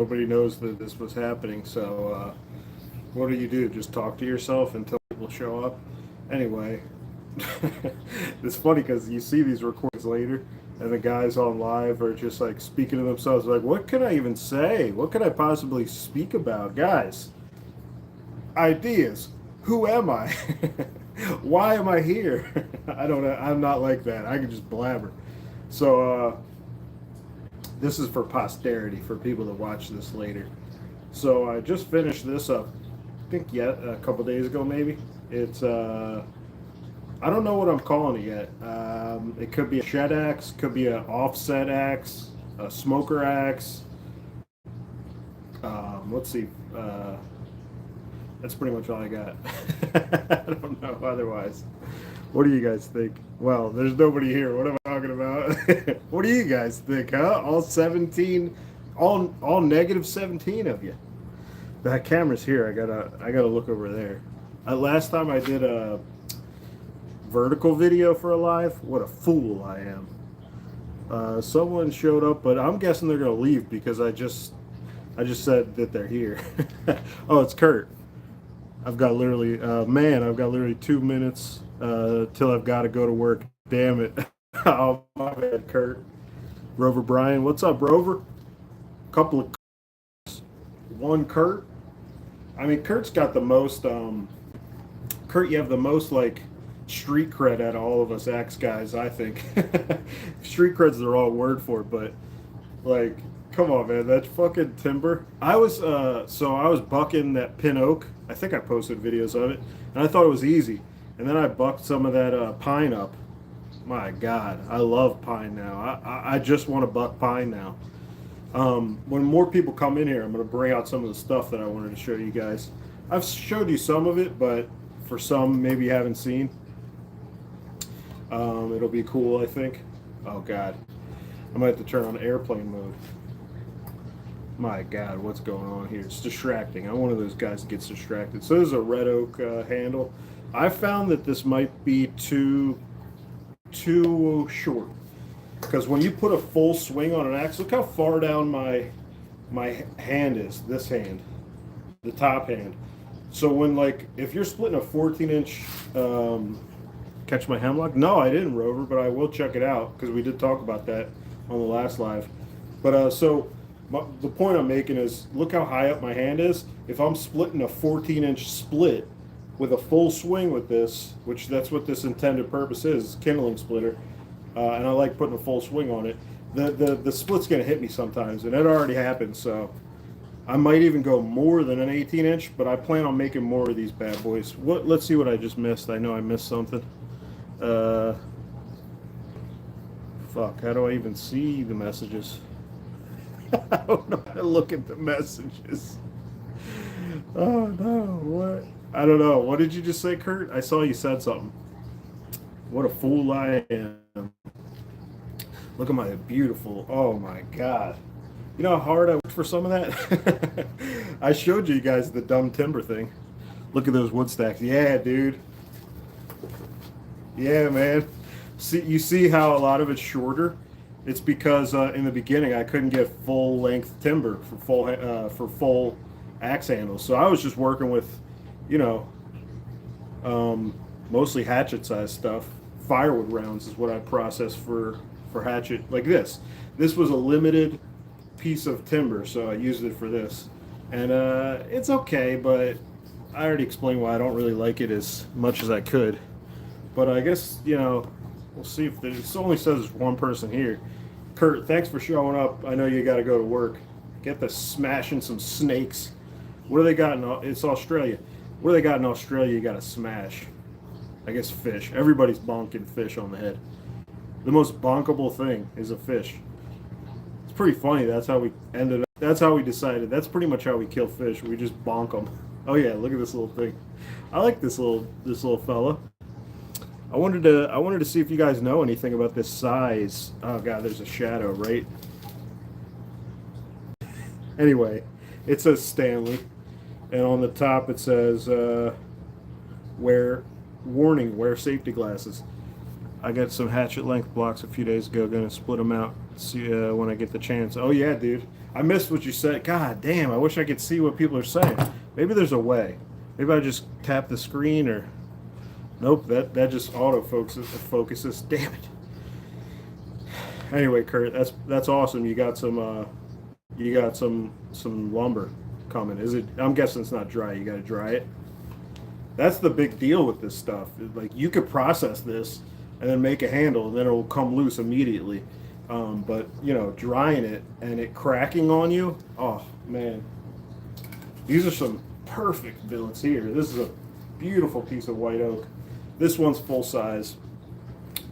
nobody knows that this was happening. So what do? Just talk to yourself until people show up? Anyway, it's funny because you see these recordings later, and the guys on live are just like speaking to themselves, like, "What can I even say? What can I possibly speak about, guys? Ideas. Who am I? Why am I here? I don't know. I'm not like that. I can just blabber." So this is for posterity, for people to watch this later. So I just finished this up. I think yet a couple days ago, maybe. It's I don't know what I'm calling it yet. It could be a shed axe, could be an offset axe, a smoker axe. Let's see. That's pretty much all I got. I don't know otherwise. What do you guys think? Well, there's nobody here. What am I talking about? What do you guys think, huh? All 17, all negative 17 of you. That camera's here. I gotta look over there. Last time I did a vertical video for a live. What a fool I am. Someone showed up, but I'm guessing they're gonna leave because I just said that they're here. Oh, it's Kurt. I've got literally, I've got literally 2 minutes till I've got to go to work. Damn it. Oh, my bad, Kurt. Rover Brian. What's up, Rover? Couple of Kurts. One Kurt. I mean, Kurt's got the most, Kurt, you have the most, like, street cred out of all of us axe guys, I think. Street cred's the wrong word for it, but, like, come on, man, that fucking timber. I was bucking that pin oak. I think I posted videos of it, and I thought it was easy. And then I bucked some of that pine up. My God, I love pine now. I just want to buck pine now. When more people come in here, I'm going to bring out some of the stuff that I wanted to show you guys. I've showed you some of it, but for some, maybe you haven't seen. It'll be cool, I think. Oh, God. I might have to turn on airplane mode. My God, what's going on here? It's distracting. I'm one of those guys that gets distracted. So this is a red oak handle. I found that this might be too short, because when you put a full swing on an axe, look how far down my hand is. This hand, the top hand. So when, like, if you're splitting a 14-inch, catch my hemlock? No, I didn't, Rover, but I will check it out because we did talk about that on the last live. But the point I'm making is, look how high up my hand is. If I'm splitting a 14-inch split with a full swing with this, which that's what this intended purpose is, kindling splitter, and I like putting a full swing on it, the split's going to hit me sometimes, and it already happened, so I might even go more than an 18-inch, but I plan on making more of these bad boys. Let's see what I just missed. I know I missed something. Fuck, how do I even see the messages? I don't know how to look at the messages. Oh no, what? I don't know. What did you just say, Kurt? I saw you said something. What a fool I am. Look at my beautiful, oh my God. You know how hard I worked for some of that? I showed you guys the dumb timber thing. Look at those wood stacks. Yeah, dude. Yeah, man. You see how a lot of it's shorter? It's because in the beginning I couldn't get full length timber for full axe handles, so I was just working with, you know, mostly hatchet size stuff. Firewood rounds is what I processed for hatchet. Like this. This was a limited piece of timber, so I used it for this, and it's okay, but I already explained why I don't really like it as much as I could. But I guess, you know, we'll see if it only says there's one person here. Kurt, thanks for showing up. I know you got to go to work. Get to smashing some snakes. What do they got in? It's Australia. What do they got in Australia? You got to smash. I guess fish. Everybody's bonking fish on the head. The most bonkable thing is a fish. It's pretty funny. That's how we ended up. That's how we decided. That's pretty much how we kill fish. We just bonk them. Oh yeah, look at this little thing. I like this little fella. I wanted to see if you guys know anything about this size. Oh God, there's a shadow, right? Anyway, it says Stanley, and on the top it says wear safety glasses. I got some hatchet length blocks a few days ago. Gonna split them out. See when I get the chance. Oh yeah, dude. I missed what you said. God damn, I wish I could see what people are saying. Maybe there's a way. Maybe I just tap the screen or nope, that just auto focuses. Damn it. Anyway, Kurt, that's awesome. You got some lumber coming. Is it? I'm guessing it's not dry. You got to dry it. That's the big deal with this stuff. Like you could process this and then make a handle, and then it will come loose immediately. But you know, drying it and it cracking on you. Oh man, these are some perfect billets here. This is a beautiful piece of white oak. This one's full size,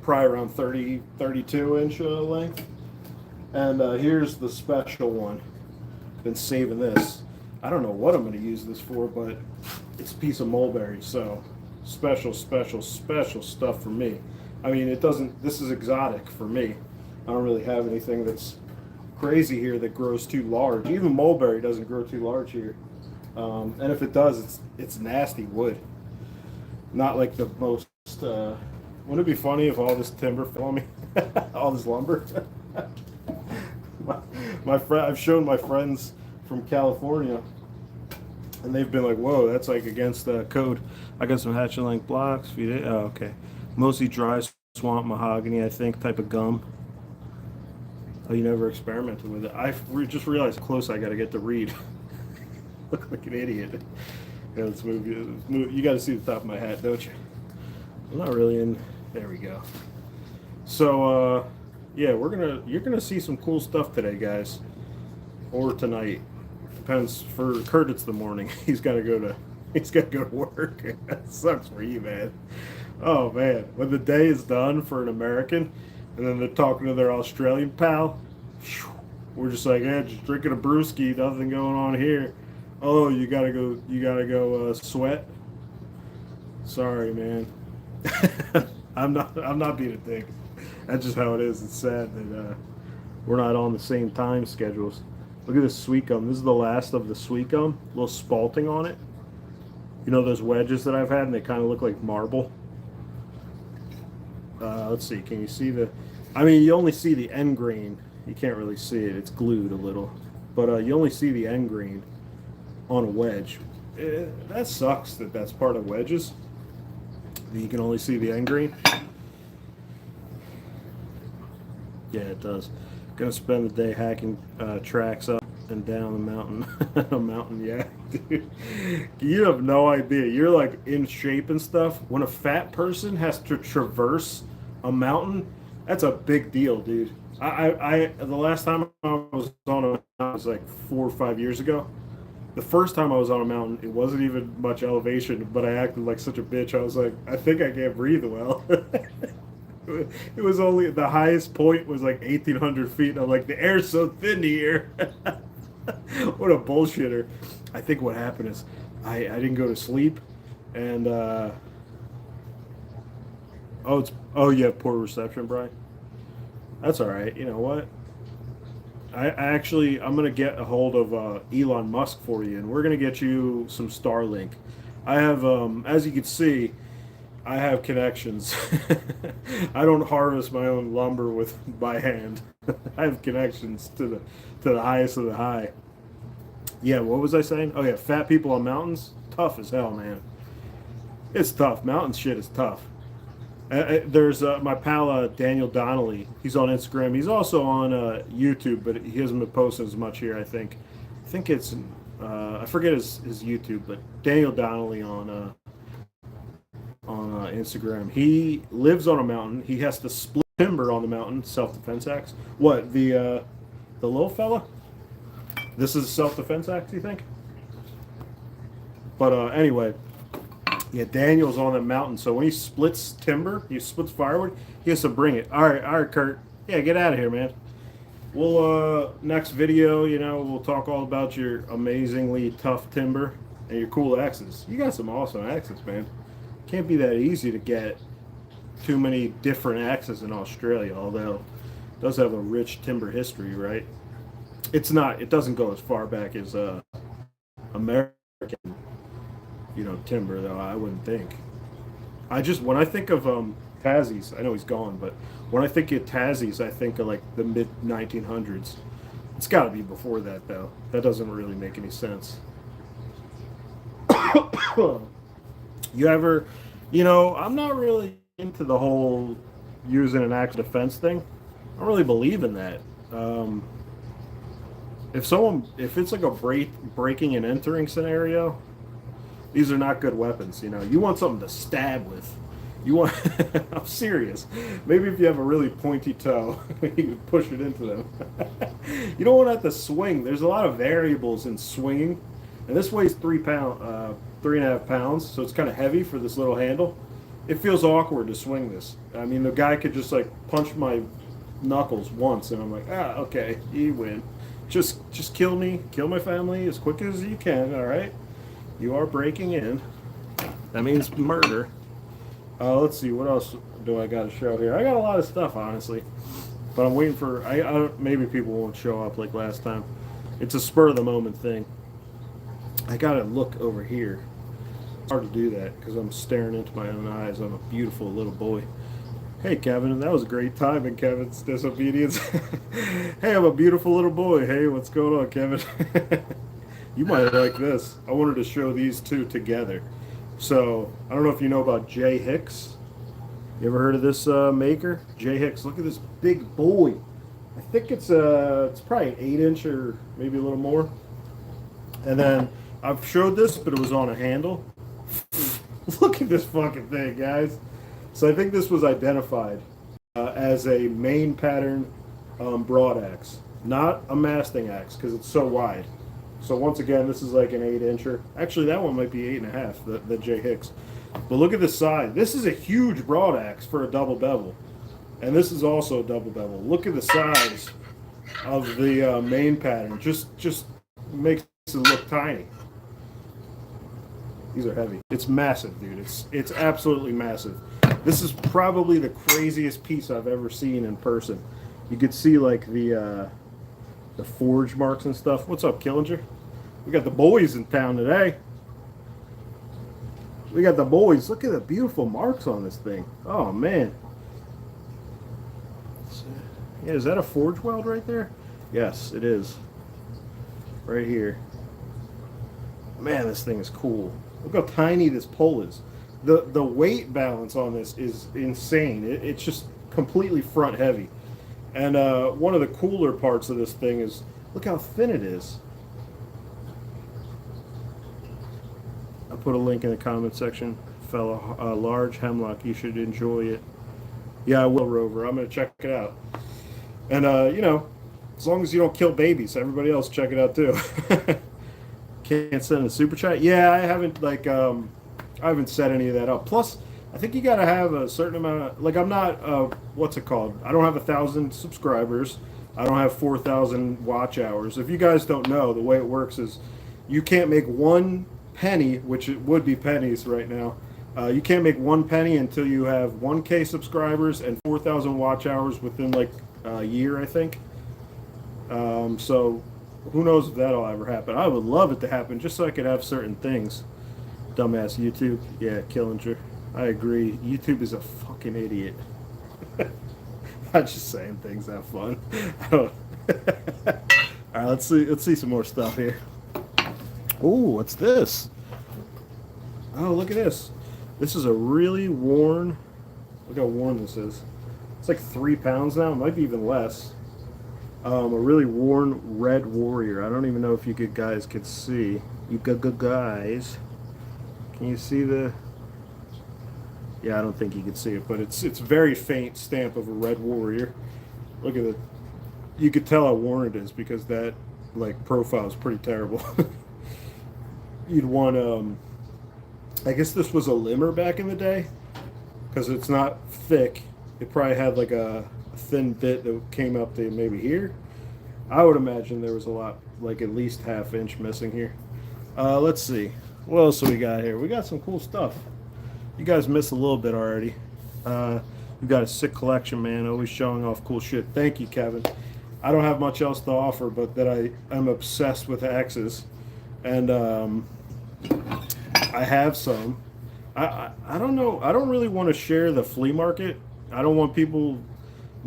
probably around 30, 32 inch length. And here's the special one. Been saving this. I don't know what I'm going to use this for, but it's a piece of mulberry, so special, special, special stuff for me. I mean, it doesn't, this is exotic for me. I don't really have anything that's crazy here that grows too large. Even mulberry doesn't grow too large here. And if it does, it's nasty wood. Not like the most, wouldn't it be funny if all this timber fell on me? All this lumber? my friend, I've shown my friends from California, and they've been like, "Whoa, that's like against the code." I got some hatchet length blocks. Oh, okay. Mostly dry swamp mahogany, I think, type of gum. Oh, you never experimented with it? I just realized how close I got to get to read. Look like an idiot. Yeah, let's move you. You got to see the top of my hat, don't you? I'm not really in. There we go. So, yeah, you're gonna see some cool stuff today, guys, or tonight. Depends. For Kurt, it's the morning. He's got to go to work. That sucks for you, man. Oh man, when the day is done for an American, and then they're talking to their Australian pal, we're just like, yeah, just drinking a brewski, nothing going on here. Oh, you gotta go sweat. Sorry, man. I'm not being a dick. That's just how it is. It's sad that we're not on the same time schedules. Look at this sweet gum. This is the last of the sweet gum. A little spalting on it. You know those wedges that I've had, and they kind of look like marble. Let's see. Can you see the? I mean, you only see the end grain. You can't really see it. It's glued a little, but you only see the end grain on a wedge. That sucks that that's part of wedges. You can only see the end grain. Yeah, it does. Gonna spend the day hacking tracks up and down the mountain. A mountain, yeah, dude. You have no idea. You're like in shape and stuff. When a fat person has to traverse a mountain, that's a big deal, dude. The last time I was on a mountain was like 4 or 5 years ago. The first time I was on a mountain, it wasn't even much elevation, but I acted like such a bitch. I was like, I think I can't breathe well. It was only, the highest point was like 1,800 feet. And I'm like, the air's so thin here. What a bullshitter. I think what happened is I didn't go to sleep, and you have poor reception, Brian. That's all right. You know what? I'm gonna get a hold of Elon Musk for you, and we're gonna get you some Starlink. I have, as you can see, I have connections. I don't harvest my own lumber with by hand. I have connections to the highest of the high. Yeah, what was I saying? Oh yeah, fat people on mountains, tough as hell, man. It's tough. Mountain shit is tough. There's my pal Daniel Donnelly. He's on Instagram. He's also on YouTube, but he hasn't been posting as much here. I think it's I forget his YouTube, but Daniel Donnelly on Instagram. He lives on a mountain. He has to split timber on the mountain. Self-defense axe. What, the little fella? This is a self-defense axe, you think? But anyway. Yeah, Daniel's on the mountain, so when he splits timber, he splits firewood, he has to bring it. All right, Kurt. Yeah, get out of here, man. We'll, next video, we'll talk all about your amazingly tough timber and your cool axes. You got some awesome axes, man. Can't be that easy to get too many different axes in Australia, although it does have a rich timber history, right? It doesn't go as far back as American timber, though, I wouldn't think. When I think of Tassie's, I know he's gone, but when I think of Tassie's, I think of like the mid 1900s. It's got to be before that, though. That doesn't really make any sense. You ever, I'm not really into the whole using an axe defense thing. I don't really believe in that. If it's like a breaking and entering scenario, these are not good weapons. You want something to stab with. You want, I'm serious. Maybe if you have a really pointy toe, you can push it into them. You don't want to have to swing. There's a lot of variables in swinging. And this weighs 3.5 pounds, so it's kind of heavy for this little handle. It feels awkward to swing this. I mean, the guy could just like punch my knuckles once, and I'm like, okay, you win. Just kill me, kill my family as quick as you can. All right, you are breaking in. That means murder. Let's see, what else do I got to show here? I got a lot of stuff, honestly, but I'm waiting for. Maybe people won't show up like last time. It's a spur of the moment thing. I gotta look over here. It's hard to do that because I'm staring into my own eyes. I'm a beautiful little boy. Hey, Kevin, that was a great timing, Kevin's disobedience. Hey, I'm a beautiful little boy. Hey, what's going on, Kevin? You might like this. I wanted to show these two together. So, I don't know if you know about Hicks. You ever heard of this maker? Hicks. Look at this big boy. I think it's probably an 8-inch or maybe a little more. And then I've showed this, but it was on a handle. Look at this fucking thing, guys. So I think this was identified as a main pattern broad axe, not a masting axe because it's so wide. So once again, this is like an 8-incher. Actually, that one might be 8.5, the Hicks. But look at the size. This is a huge broad axe for a double bevel. And this is also a double bevel. Look at the size of the main pattern. Just makes it look tiny. These are heavy. It's massive, dude. It's absolutely massive. This is probably the craziest piece I've ever seen in person. You could see like the forge marks and stuff. What's up, Killinger? We got the boys in town today. We got the boys. Look at the beautiful marks on this thing. Oh man. Yeah, is that a forge weld right there? Yes, it is. Right here. Man, this thing is cool. Look how tiny this pole is. The weight balance on this is insane. It's just completely front heavy. And one of the cooler parts of this thing is, look how thin it is. I'll put a link in the comment section. Fella, large hemlock, you should enjoy it. Yeah, I will, Rover. I'm going to check it out. And, as long as you don't kill babies, everybody else check it out too. Can't send a super chat? Yeah, I haven't, I haven't set any of that up. Plus, I think you got to have a certain amount of, I'm not, what's it called? I don't have 1,000 subscribers. I don't have 4,000 watch hours. If you guys don't know, the way it works is you can't make 1 penny, which it would be pennies right now. You can't make 1 penny until you have 1K subscribers and 4,000 watch hours within a year, I think. So who knows if that'll ever happen. I would love it to happen just so I could have certain things. Dumbass YouTube. Yeah, Killinger. I agree. YouTube is a fucking idiot. I'm just saying things have fun. All right, let's see some more stuff here. Oh, what's this? Oh, look at this. This is a really worn. Look how worn this is. It's like 3 pounds now. It might be even less. A really worn red warrior. I don't even know if you guys could see. You guys. Can you see the? Yeah, I don't think you can see it, but it's very faint stamp of a red warrior. Look at it. You could tell how worn it is because that profile is pretty terrible. You'd want I guess this was a limmer back in the day because it's not thick. It probably had a thin bit that came up to maybe here. I would imagine there was a lot, at least ½ inch missing here. Let's see. What else do we got here? We got some cool stuff. You guys missed a little bit already. You got a sick collection, man. Always showing off cool shit. Thank you, Kevin. I don't have much else to offer, but that I'm obsessed with axes. And I have some. I don't know. I don't really want to share the flea market. I don't want people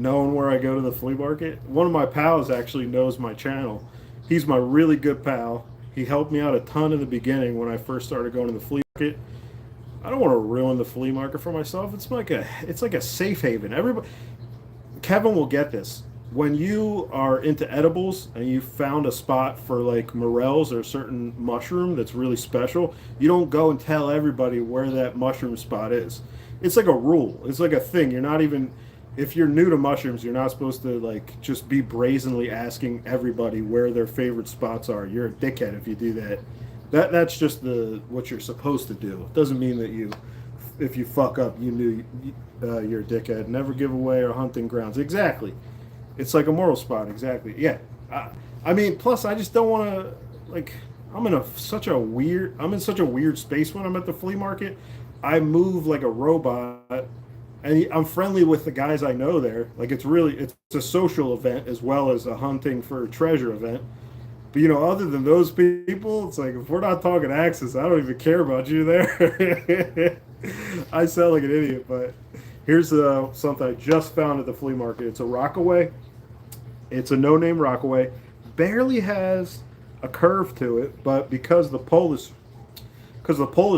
knowing where I go to the flea market. One of my pals actually knows my channel. He's my really good pal. He helped me out a ton in the beginning when I first started going to the flea market. I don't want to ruin the flea market for myself. It's like a safe haven. Everybody, Kevin will get this. When you are into edibles and you found a spot for like morels or a certain mushroom that's really special, you don't go and tell everybody where that mushroom spot is. It's like a rule. It's like a thing. You're not even, if you're new to mushrooms, you're not supposed to like just be brazenly asking everybody where their favorite spots are. You're a dickhead if you do that. That's just the what you're supposed to do. It doesn't mean that you, if you fuck up, you knew you're a dickhead. Never give away our hunting grounds. Exactly. It's like a moral spot. Exactly. Yeah. I mean, plus I just don't want to like. I'm in such a weird space when I'm at the flea market. I move like a robot, and I'm friendly with the guys I know there. Like it's a social event as well as a hunting for treasure event. But other than those people, it's like if we're not talking axes, I don't even care about you there. I sound like an idiot, but here's something I just found at the flea market. It's a Rockaway. It's a no-name Rockaway. Barely has a curve to it, but because the pole is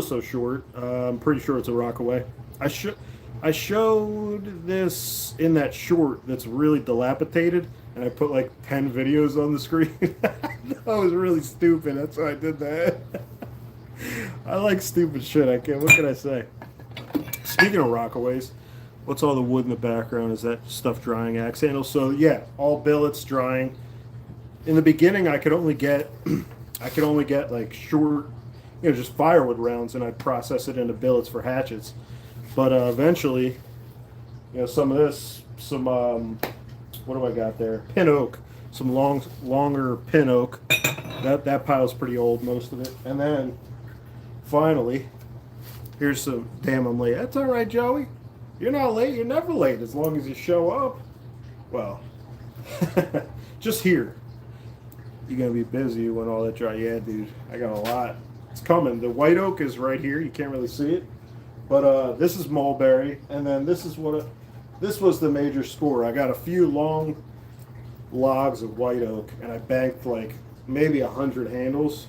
so short, I'm pretty sure it's a Rockaway. I showed this in that short that's really dilapidated, and I put like 10 videos on the screen. That was really stupid. That's why I did that. I like stupid shit. What can I say? Speaking of Rockaways, what's all the wood in the background? Is that stuff drying axe handles? So yeah, all billets drying. In the beginning, I could only get like short, just firewood rounds, and I'd process it into billets for hatchets. But eventually, some of this, what do I got there? Pin oak, some longer pin oak. That pile's pretty old, most of it. And then finally, here's some. Damn, I'm late. That's all right, Joey. You're not late. You're never late as long as you show up. Well, just here. You're gonna be busy when all that dry. Yeah, dude. I got a lot. It's coming. The white oak is right here. You can't really see it, but this is mulberry, and then this was the major score. I got a few long logs of white oak, and I banked like maybe 100 handles.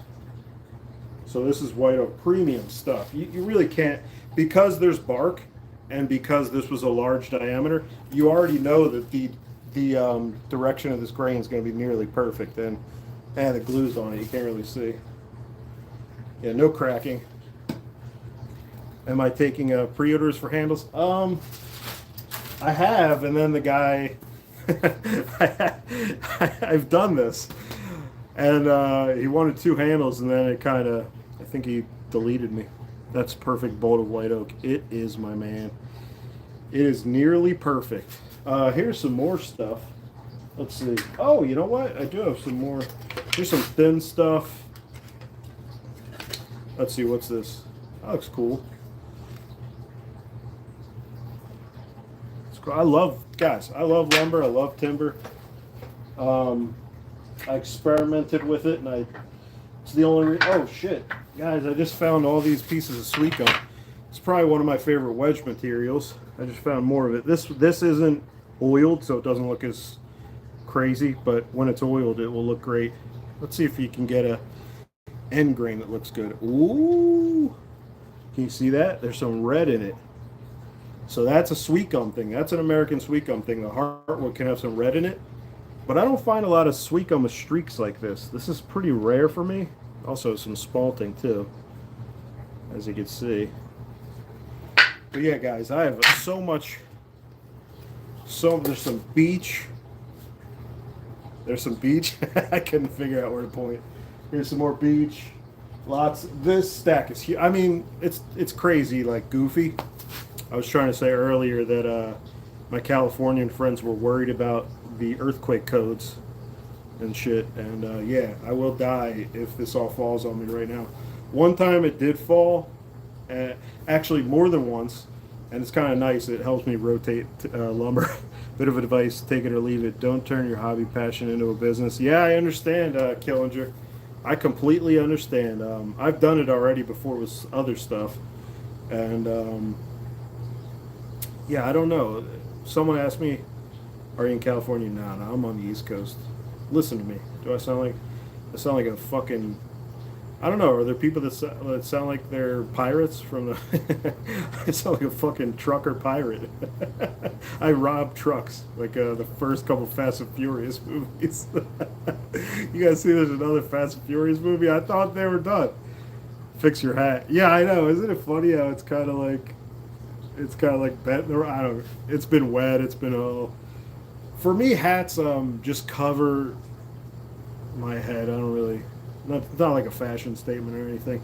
So this is white oak premium stuff. You really can't, because there's bark, and because this was a large diameter. You already know that the direction of this grain is going to be nearly perfect, and the glue's on it. You can't really see. Yeah, no cracking. Am I taking pre-orders for handles? I have, and then the guy, I've done this, and he wanted 2 handles, and then I think he deleted me. That's perfect bolt of white oak. It is, my man. It is nearly perfect. Here's some more stuff. Let's see. Oh, you know what? I do have some more. Here's some thin stuff. Let's see, what's this? That looks cool. It's cool. I love lumber. I love timber. I experimented with it, and it's the only oh shit, guys! I just found all these pieces of sweet gum. It's probably one of my favorite wedge materials. I just found more of it. This isn't oiled, so it doesn't look as crazy, but when it's oiled, it will look great. Let's see if you can get a end grain that looks good. Ooh, can you see that? There's some red in it. So that's a sweet gum thing. That's an American sweet gum thing. The heartwood can have some red in it, but I don't find a lot of sweet gum with streaks like this. This is pretty rare for me. Also some spalting too, as you can see. But yeah, guys, I have so much. There's some beech. There's some beech. I couldn't figure out where to point. Here's some more beech. Lots. This stack is huge. I mean, it's crazy, like goofy. I was trying to say earlier that my Californian friends were worried about the earthquake codes and shit. And yeah, I will die if this all falls on me right now. One time it did fall, actually more than once, and it's kind of nice. It helps me rotate lumber. Bit of advice: take it or leave it. Don't turn your hobby passion into a business. Yeah, I understand, Killinger. I completely understand. I've done it already before with other stuff, and yeah, I don't know. Someone asked me Are you in California? No, no, I'm on the East Coast. Listen to me. Do I sound like a fucking, I don't know. Are there people that sound like they're pirates from the? I sound like a fucking trucker pirate. I rob trucks like the first couple Fast and Furious movies. You guys see there's another Fast and Furious movie? I thought they were done. Fix your hat. Yeah, I know. Isn't it funny how it's kind of like that? I don't. It's been wet. It's been all. For me, hats just cover my head. I don't really. Not like a fashion statement or anything.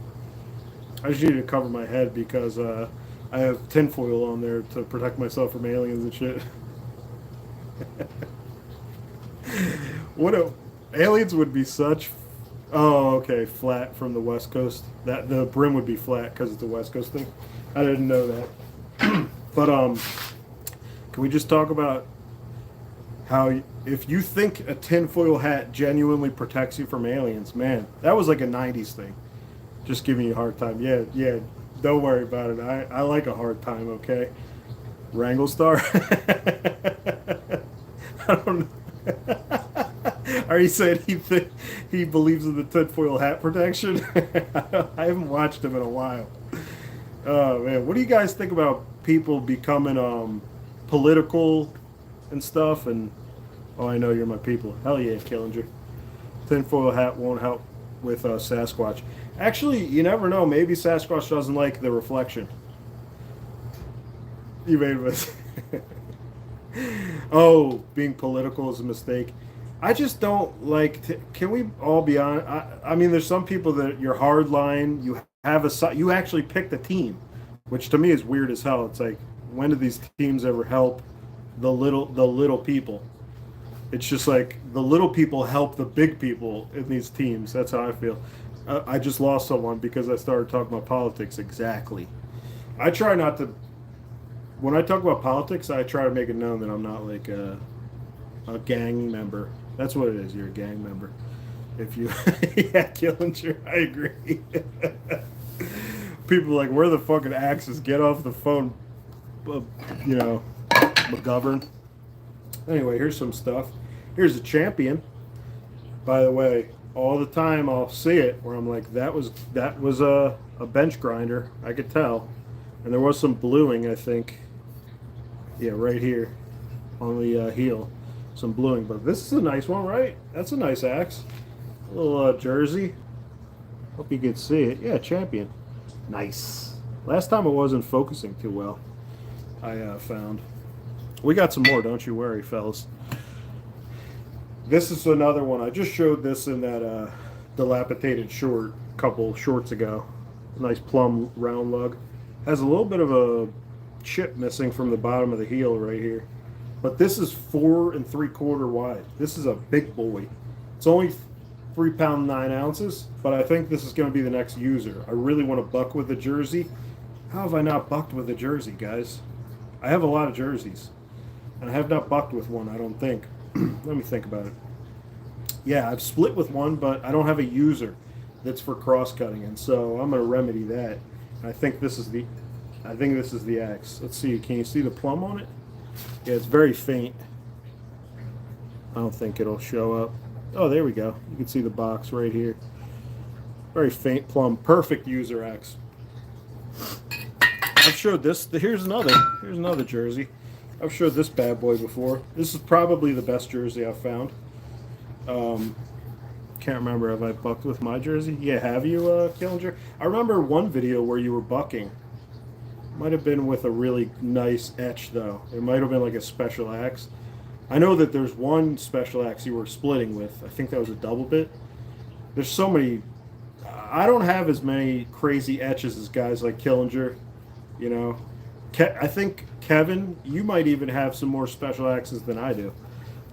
I just need to cover my head because I have tinfoil on there to protect myself from aliens and shit. What a, aliens would be such. Oh, okay, flat from the West Coast. That the brim would be flat because it's a West Coast thing. I didn't know that. But can we just talk about how if you think a tinfoil hat genuinely protects you from aliens, man, that was like a '90s thing. Just giving you a hard time. Yeah, yeah. Don't worry about it. I like a hard time. Okay, Wrangle Star. I don't know. Are you saying he believes in the tinfoil hat protection? I haven't watched him in a while. Oh man, what do you guys think about people becoming political and stuff? And oh, I know you're my people. Hell yeah, Killinger. Tinfoil hat won't help with Sasquatch. Actually, you never know. Maybe Sasquatch doesn't like the reflection. You made it. Oh, being political is a mistake. I just don't like. Can we all be on? I mean, there's some people that you're hard line. You have you actually pick the team, which to me is weird as hell. It's like, when do these teams ever help the little people? It's just like the little people help the big people in these teams. That's how I feel. I just lost someone because I started talking about politics. Exactly. I try not to. When I talk about politics, I try to make it known that I'm not like a gang member. That's what it is. You're a gang member. If you, yeah, Killinger, I agree. People are like, where are the fucking axes? Get off the phone, you know, McGovern. Anyway, here's some stuff. Here's a champion. By the way, all the time I'll see it where I'm like, that was a bench grinder. I could tell, and there was some bluing, I think. Yeah, right here on the heel, some bluing. But this is a nice one, right? That's a nice axe. A little jersey. Hope you can see it. Yeah, champion. Nice. Last time it wasn't focusing too well, I found. We got some more, don't you worry, fellas. This is another one. I just showed this in that dilapidated short a couple shorts ago. Nice plum round lug. Has a little bit of a chip missing from the bottom of the heel right here. But this is 4 3/4 wide. This is a big boy. It's only 3 pounds 9 ounces, but I think this is going to be the next user. I really want to buck with the jersey. How have I not bucked with a jersey, guys? I have a lot of jerseys, and I have not bucked with one, I don't think. Let me think about it. Yeah, I've split with one, but I don't have a user that's for cross-cutting, and so I'm going to remedy that. I think this is the axe. Let's see. Can you see the plum on it? Yeah, it's very faint. I don't think it'll show up. Oh, there we go. You can see the box right here. Very faint plum. Perfect user axe. I've showed this. Here's another jersey. I've showed this bad boy before. This is probably the best jersey I've found. Can't remember, have I bucked with my jersey? Yeah, have you, Killinger? I remember one video where you were bucking. Might have been with a really nice etch, though. It might have been like a special axe. I know that there's one special axe you were splitting with. I think that was a double bit. There's so many. I don't have as many crazy etches as guys like Killinger. You know, I think Kevin, you might even have some more special axes than I do.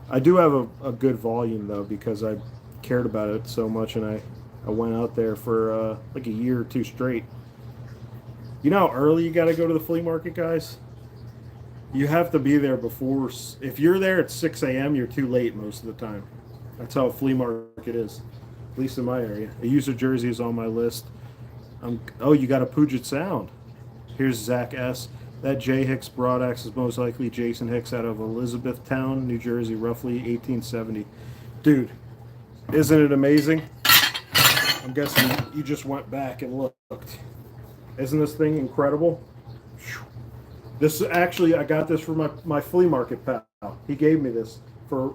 I do have a good volume though because I cared about it so much, and I went out there for like a year or two straight. You know how early you got to go to the flea market, guys? You have to be there before. If you're there at 6 a.m., you're too late most of the time. That's how a flea market is, at least in my area. A user jersey is on my list. Oh, you got a Puget Sound. Here's Zach S. That J. Hicks broadaxe is most likely Jason Hicks out of Elizabethtown, New Jersey, roughly 1870. Dude, isn't it amazing? I'm guessing you just went back and looked. Isn't this thing incredible? This actually, I got this from my flea market pal. He gave me this for,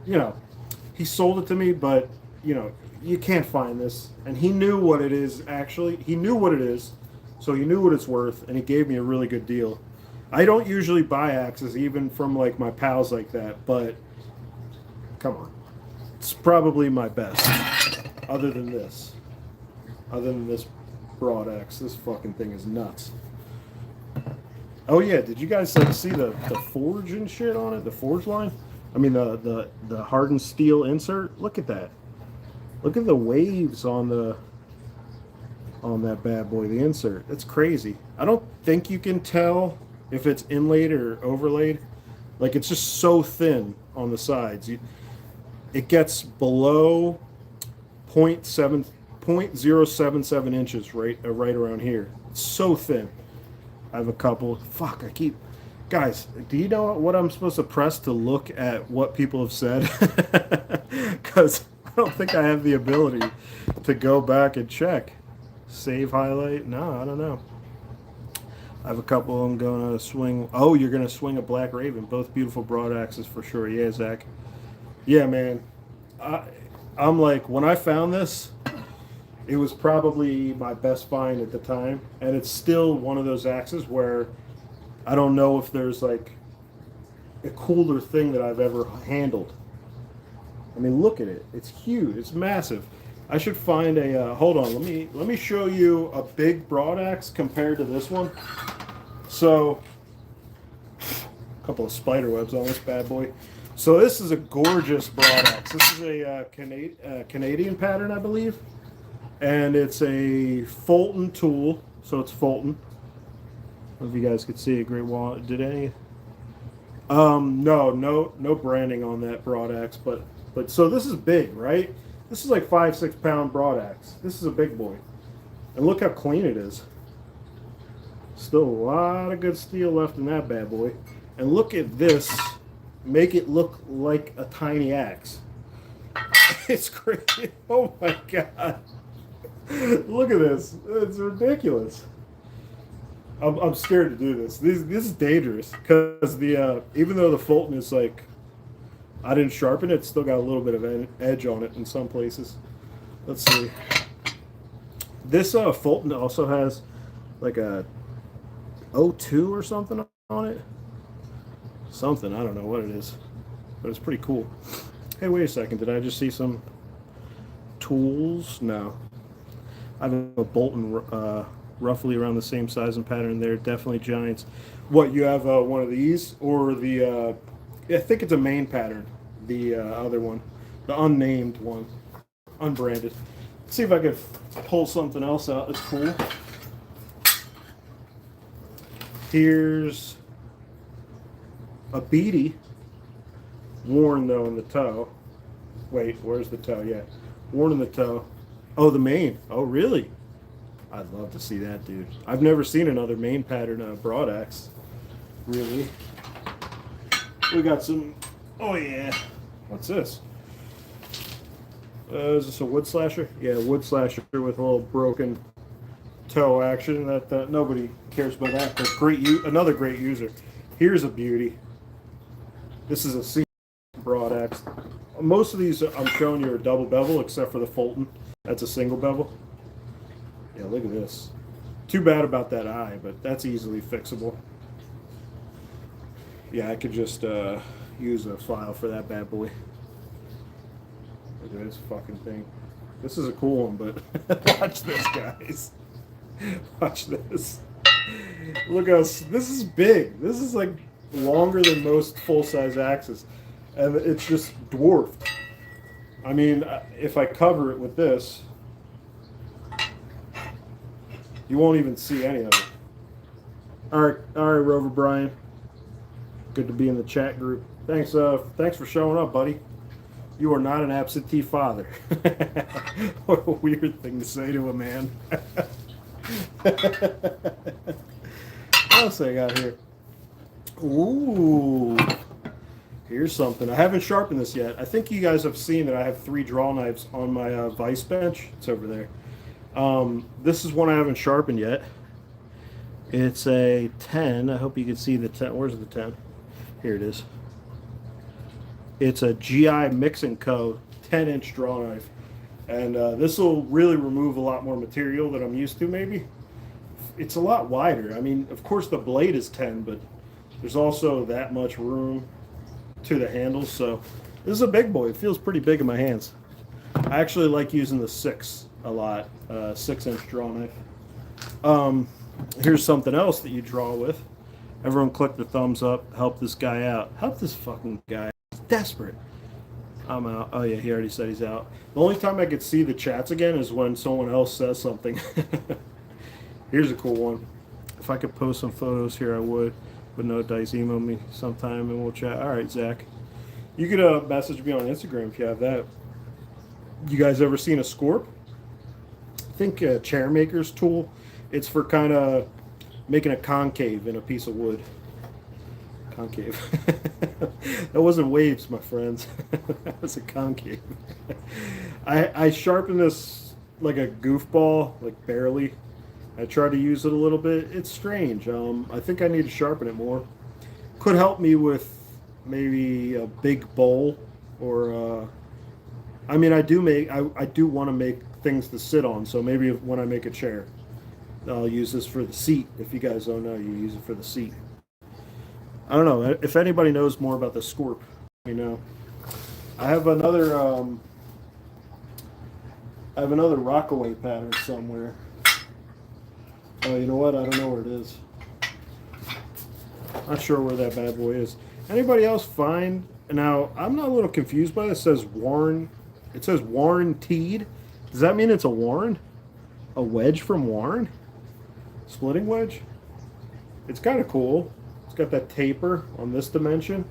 he sold it to me, but, you can't find this. And he knew what it is, actually. He knew what it is, so he knew what it's worth, and he gave me a really good deal. I don't usually buy axes, even from, like, my pals like that, but come on. It's probably my best, other than this. Other than this broadaxe. This fucking thing is nuts. Oh yeah, did you guys see the forge and shit on it? The forge line? I mean the hardened steel insert? Look at that. Look at the waves on that bad boy, the insert. That's crazy. I don't think you can tell if it's inlaid or overlaid. Like, it's just so thin on the sides. It gets below 0.077 inches right around here. It's so thin. I have a couple. Fuck, guys, do you know what I'm supposed to press to look at what people have said? Because I don't think I have the ability to go back and check. Save highlight? No, I don't know. I have a couple. I'm going to swing. Oh, you're going to swing a Black Raven. Both beautiful broadaxes for sure. Yeah, Zach. Yeah, man. I'm like, when I found this, it was probably my best find at the time, and it's still one of those axes where I don't know if there's like a cooler thing that I've ever handled. I mean, look at it. It's huge. It's massive. I should find a hold on. Let me show you a big broadaxe compared to this one. So, a couple of spider webs on this bad boy. So this is a gorgeous broadaxe. This is a Canadian pattern, I believe. And it's a Fulton tool, so it's Fulton. I don't know if you guys could see a great wall. Did any? No branding on that broadaxe, but so this is big, right? This is like 5-6 pound broadaxe. This is a big boy, and look how clean it is. Still a lot of good steel left in that bad boy, and look at this. Make it look like a tiny axe. It's crazy. Oh my god. Look at this. It's ridiculous. I'm scared to do this. This is dangerous because even though the Fulton is like, I didn't sharpen it, it's still got a little bit of edge on it in some places. Let's see. This Fulton also has like a O2 or something on it. Something, I don't know what it is, but it's pretty cool. Hey, wait a second. Did I just see some tools? No. I have a Bolton roughly around the same size and pattern there. Definitely giants. What, you have one of these or the, I think it's a main pattern, the other one, the unnamed one, unbranded. Let's see if I could pull something else out that's cool. Here's a beady, worn though in the toe. Wait, where's the toe? Yeah, worn in the toe. Oh, the mane. Oh, really? I'd love to see that, dude. I've never seen another mane pattern broadaxe. Really? We got some. Oh yeah. What's this? Is this a wood slasher? Yeah, wood slasher with a little broken toe action. That nobody cares about that. But another great user. Here's a beauty. This is a C broadaxe. Most of these I'm showing you are double bevel, except for the Fulton. That's a single bevel. Yeah, look at this. Too bad about that eye, but that's easily fixable. Yeah, I could just use a file for that bad boy. Look at this fucking thing. This is a cool one, but watch this, guys. Watch this. Look how this is big. This is like longer than most full-size axes, and it's just dwarfed. I mean, if I cover it with this, you won't even see any of it. All right, Rover Brian. Good to be in the chat group. Thanks for showing up, buddy. You are not an absentee father. What a weird thing to say to a man. What else I got here? Ooh. Here's something. I haven't sharpened this yet. I think you guys have seen that I have 3 draw knives on my vice bench. It's over there. This is one I haven't sharpened yet. It's a 10. I hope you can see the 10. Where's the 10? Here it is. It's a GI Mix & Co. 10-inch draw knife. And this will really remove a lot more material than I'm used to, maybe. It's a lot wider. I mean, of course the blade is 10, but there's also that much room to the handles. So this is a big boy. It feels pretty big in my hands. I actually like using the 6 a lot. 6-inch draw knife. Here's something else that you draw with. Everyone click the thumbs up. Help this guy out. Help this fucking guy. He's desperate. I'm out. Oh yeah, he already said he's out. The only time I could see the chats again is when someone else says something. Here's a cool one. If I could post some photos here, I would. But no dice, email me sometime and we'll chat. All right, Zach. You could message me on Instagram if you have that. You guys ever seen a Scorp? I think a chair maker's tool. It's for kind of making a concave in a piece of wood. Concave. That wasn't waves, my friends. That was a concave. I sharpen this like a goofball, like barely. I try to use it a little bit. It's strange. I think I need to sharpen it more. Could help me with maybe a big bowl or I mean, I do want to make things to sit on, so maybe when I make a chair, I'll use this for the seat. If you guys don't know, you use it for the seat. I don't know. If anybody knows more about the Scorp, let me know. I have another Rockaway pattern somewhere. Oh, you know what? I don't know where it is. Not sure where that bad boy is. Anybody else find? Now, I'm not a little confused by this. It says Warren. It says warranted. Does that mean it's a Warren? A wedge from Warren? Splitting wedge? It's kind of cool. It's got that taper on this dimension.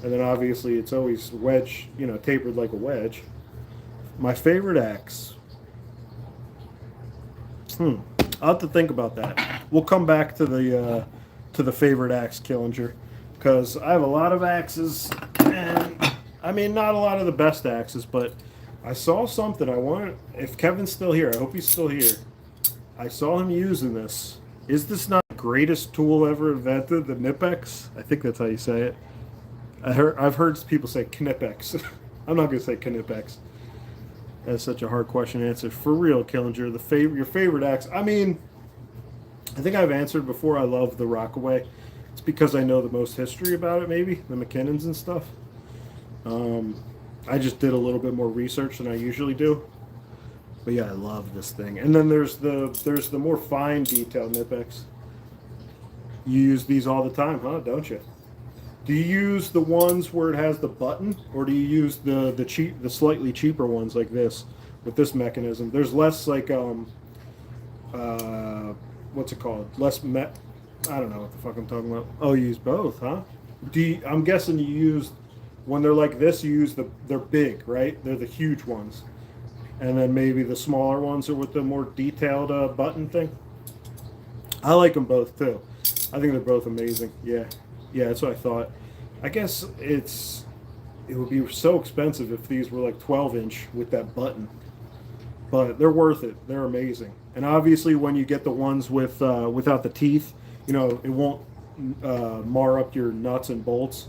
And then obviously it's always wedge, tapered like a wedge. My favorite axe. I'll have to think about that. We'll come back to the favorite axe, Killinger, because I have a lot of axes, and I mean not a lot of the best axes, but I saw something I wanted. If Kevin's still here, I hope he's still here. I saw him using this. Is this not the greatest tool ever invented? The Knipex? I think that's how you say it. I've heard people say Knipex. I'm not gonna say Knipex. That's such a hard question to answer. For real, Killinger, your favorite axe. I mean, I think I've answered before. I love the Rockaway. It's because I know the most history about it, maybe the McKinnons and stuff. I just did a little bit more research than I usually do. But yeah, I love this thing. And then there's the more fine detail Knipex. You use these all the time, huh? Don't you? Do you use the ones where it has the button, or do you use the slightly cheaper ones like this with this mechanism? There's less like what's it called? I don't know what the fuck I'm talking about. Oh, you use both, huh? I'm guessing you use when they're like this. You use they're big, right? They're the huge ones, and then maybe the smaller ones are with the more detailed button thing. I like them both too. I think they're both amazing. Yeah, that's what I thought. I guess it would be so expensive if these were like 12-inch with that button, but they're worth it. They're amazing. And obviously, when you get the ones with without the teeth, it won't mar up your nuts and bolts.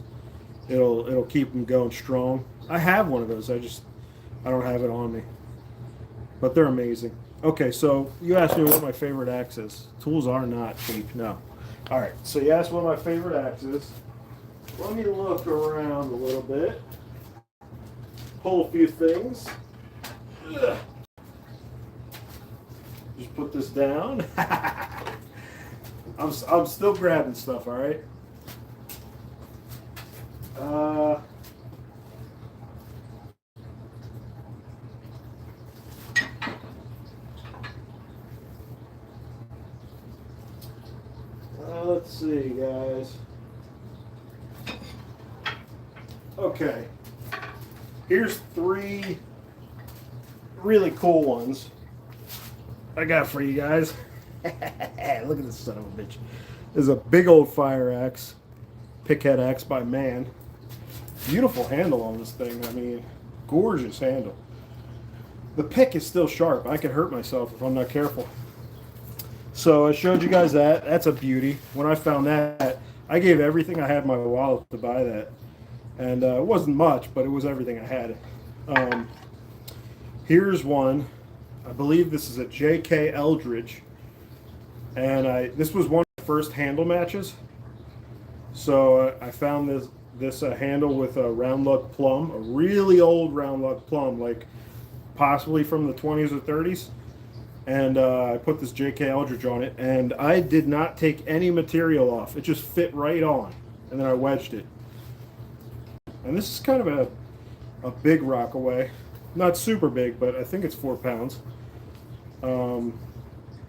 It'll keep them going strong. I have one of those. I don't have it on me, but they're amazing. Okay, so you asked me what my favorite axe is. Tools are not cheap. No. All right, so you asked what my favorite axe is. Let me look around a little bit. Pull a few things. Ugh. Just put this down. I'm still grabbing stuff, all right? Let's see, guys. Okay. Here's 3 really cool ones I got for you guys. Look at this son of a bitch. This is a big old fire axe. Pickhead X by Man. Beautiful handle on this thing. I mean, gorgeous handle. The pick is still sharp. I could hurt myself if I'm not careful. So I showed you guys that. That's a beauty. When I found that, I gave everything I had in my wallet to buy that. And it wasn't much, but it was everything I had. Here's one. I believe this is a J.K. Eldridge. And this was one of the first handle matches. So I found this handle with a round lug plum, a really old round lug plum, like possibly from the 20s or 30s. And I put this J.K. Eldridge on it, and I did not take any material off. It just fit right on, and then I wedged it. And this is kind of a big rockaway. Not super big, but I think it's 4 pounds.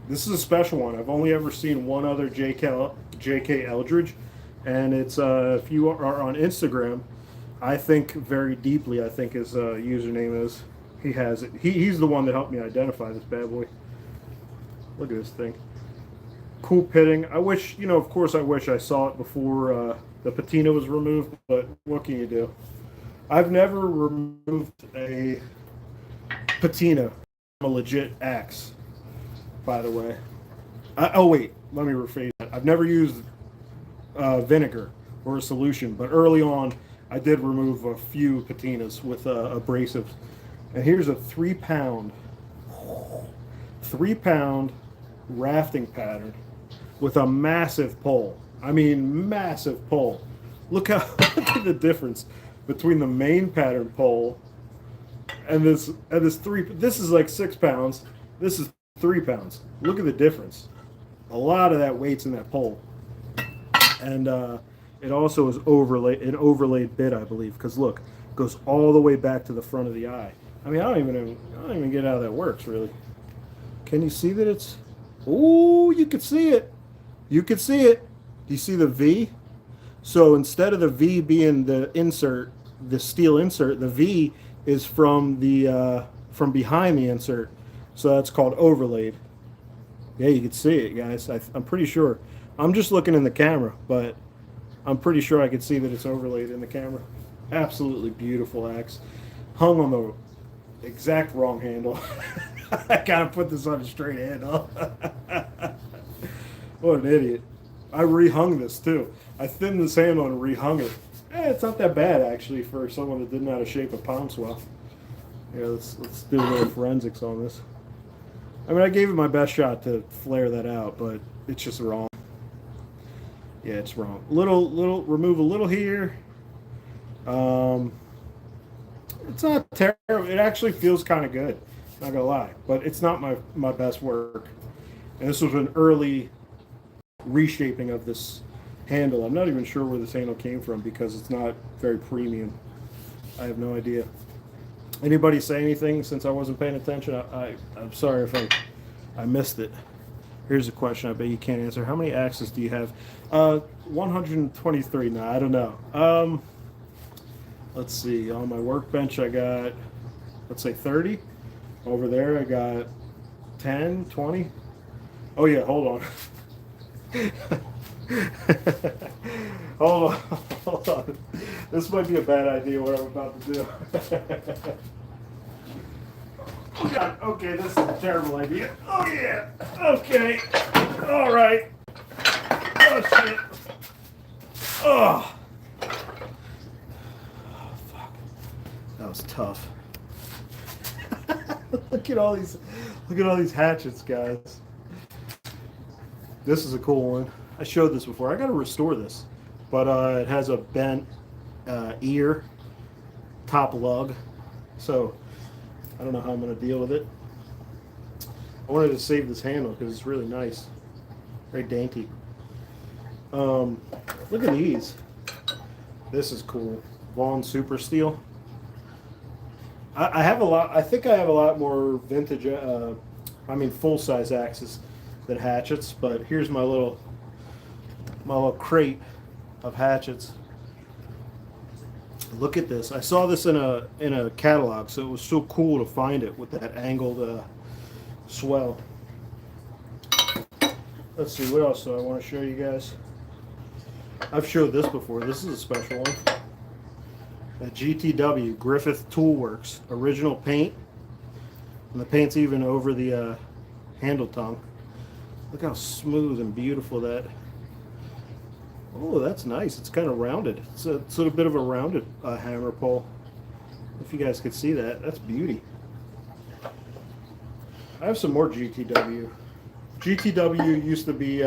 This is a special one. I've only ever seen one other J.K. Eldridge, and it's if you are on Instagram, I think very deeply. I think his username is. He has it. He's the one that helped me identify this bad boy. Look at this thing. Cool pitting. I wish, of course I wish I saw it before the patina was removed, but what can you do? I've never removed a patina from a legit axe, by the way. Oh, wait. Let me rephrase that. I've never used vinegar or a solution, but early on I did remove a few patinas with abrasives. And here's a 3 pound rafting pattern with a massive pole. I mean, massive pole. Look at the difference between the main pattern pole and this three. This is like 6 pounds. This is 3 pounds. Look at the difference. A lot of that weight's in that pole, and it also is an overlaid bit, I believe, because look, it goes all the way back to the front of the eye. I mean, I don't even get how that works, really. Can you see that it's? Oh, you could see it. You could see it. Do you see the V? So instead of the V being the insert, the steel insert, the V is from behind the insert. So that's called overlaid. Yeah, you can see it, guys. I'm pretty sure. I'm just looking in the camera, but I'm pretty sure I can see that it's overlaid in the camera. Absolutely beautiful axe. Hung on the exact wrong handle. I gotta put this on a straight handle. What an idiot. I rehung this too. I thinned this handle and rehung it. It's not that bad actually for someone that didn't know how to shape a palm swell. Yeah, let's do a little forensics on this. I mean, I gave it my best shot to flare that out, but it's just wrong. Yeah, it's wrong. Remove a little here. It's not terrible. It actually feels kind of good. Not gonna lie, but it's not my best work. And this was an early reshaping of this handle. I'm not even sure where this handle came from because it's not very premium. I have no idea. Anybody say anything since I wasn't paying attention? I'm sorry if I missed it. Here's a question I bet you can't answer. How many axes do you have? 123. No, I don't know. Let's see. On my workbench, I got, let's say 30. Over there, I got 10, 20. Oh, yeah, hold on. Hold on. This might be a bad idea what I'm about to do. Oh, God. Okay, this is a terrible idea. Oh, yeah. Okay. All right. Oh, shit. Oh. Oh, fuck. That was tough. Look at all these hatchets, guys. This is a cool one. I showed this before. I got to restore this, but it has a bent ear, top lug, so I don't know how I'm going to deal with it. I wanted to save this handle because it's really nice, very dainty. Look at these. This is cool. Vaughn Super Steel. I have a lot. I think I have a lot more vintage. Full-size axes than hatchets. But here's my little crate of hatchets. Look at this. I saw this in a catalog, so it was so cool to find it with that angled swell. Let's see, what else do I want to show you guys? I've showed this before. This is a special one. A GTW, Griffith Toolworks. Original paint. And the paint's even over the handle tongue. Look how smooth and beautiful that. Oh, that's nice. It's kind of rounded. It's a bit of a rounded hammer pole. If you guys could see that, that's beauty. I have some more GTW. GTW used to be,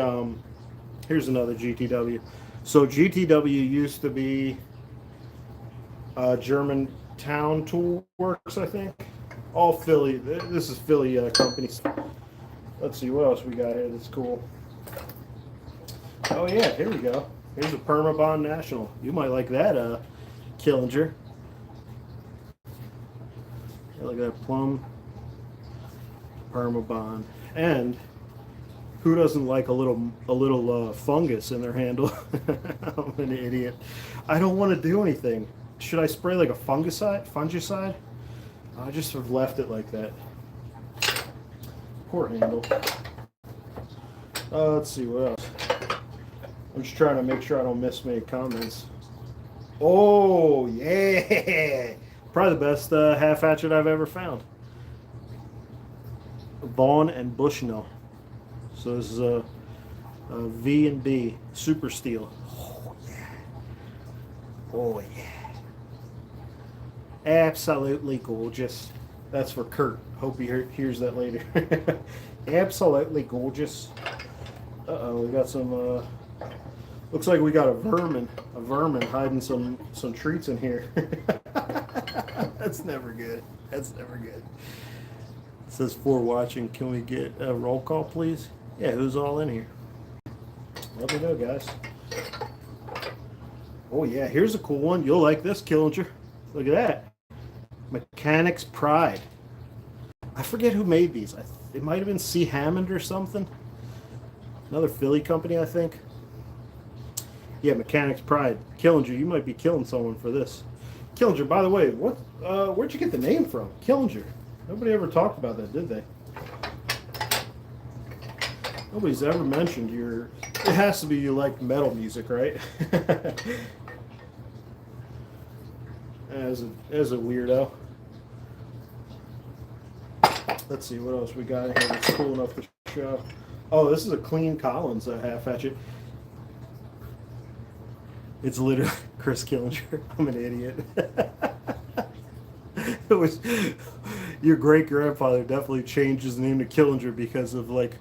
here's another GTW. So GTW used to be German Town Tool Works, I think. All Philly. This is Philly companies. Let's see what else we got here that's cool. Oh yeah, here we go. Here's a Permabond National. You might like that, Killinger. Yeah, look at that plum Permabond. And who doesn't like a little fungus in their handle? I'm an idiot. I don't want to do anything. Should I spray like a fungicide? I just have left it like that. Poor handle. Let's see what else. I'm just trying to make sure I don't miss many comments. Oh yeah, probably the best half hatchet I've ever found. Vaughn and Bushnell. So this is a V&B Super Steel. Oh yeah. Oh yeah. Absolutely gorgeous. That's for Kurt. Hope he hears that later. Absolutely gorgeous. Uh-oh, we got some, looks like we got a vermin hiding some treats in here. That's never good. That's never good. It says for watching. Can we get a roll call, please? Yeah, who's all in here? Let me know, guys. Oh yeah, here's a cool one. You'll like this, Killinger. Look at that. Mechanic's Pride. I forget who made these. It might have been C. Hammond or something. Another Philly company, I think. Yeah, Mechanic's Pride. Killinger, you might be killing someone for this. Killinger, by the way, where'd you get the name from? Killinger. Nobody ever talked about that, did they? Nobody's ever mentioned your... It has to be you like metal music, right? As a weirdo. Let's see what else we got here that's cool enough to show. Oh, this is a Clean Collins half hatchet. It's literally Chris Killinger. I'm an idiot. It was your great grandfather definitely changed his name to Killinger because of like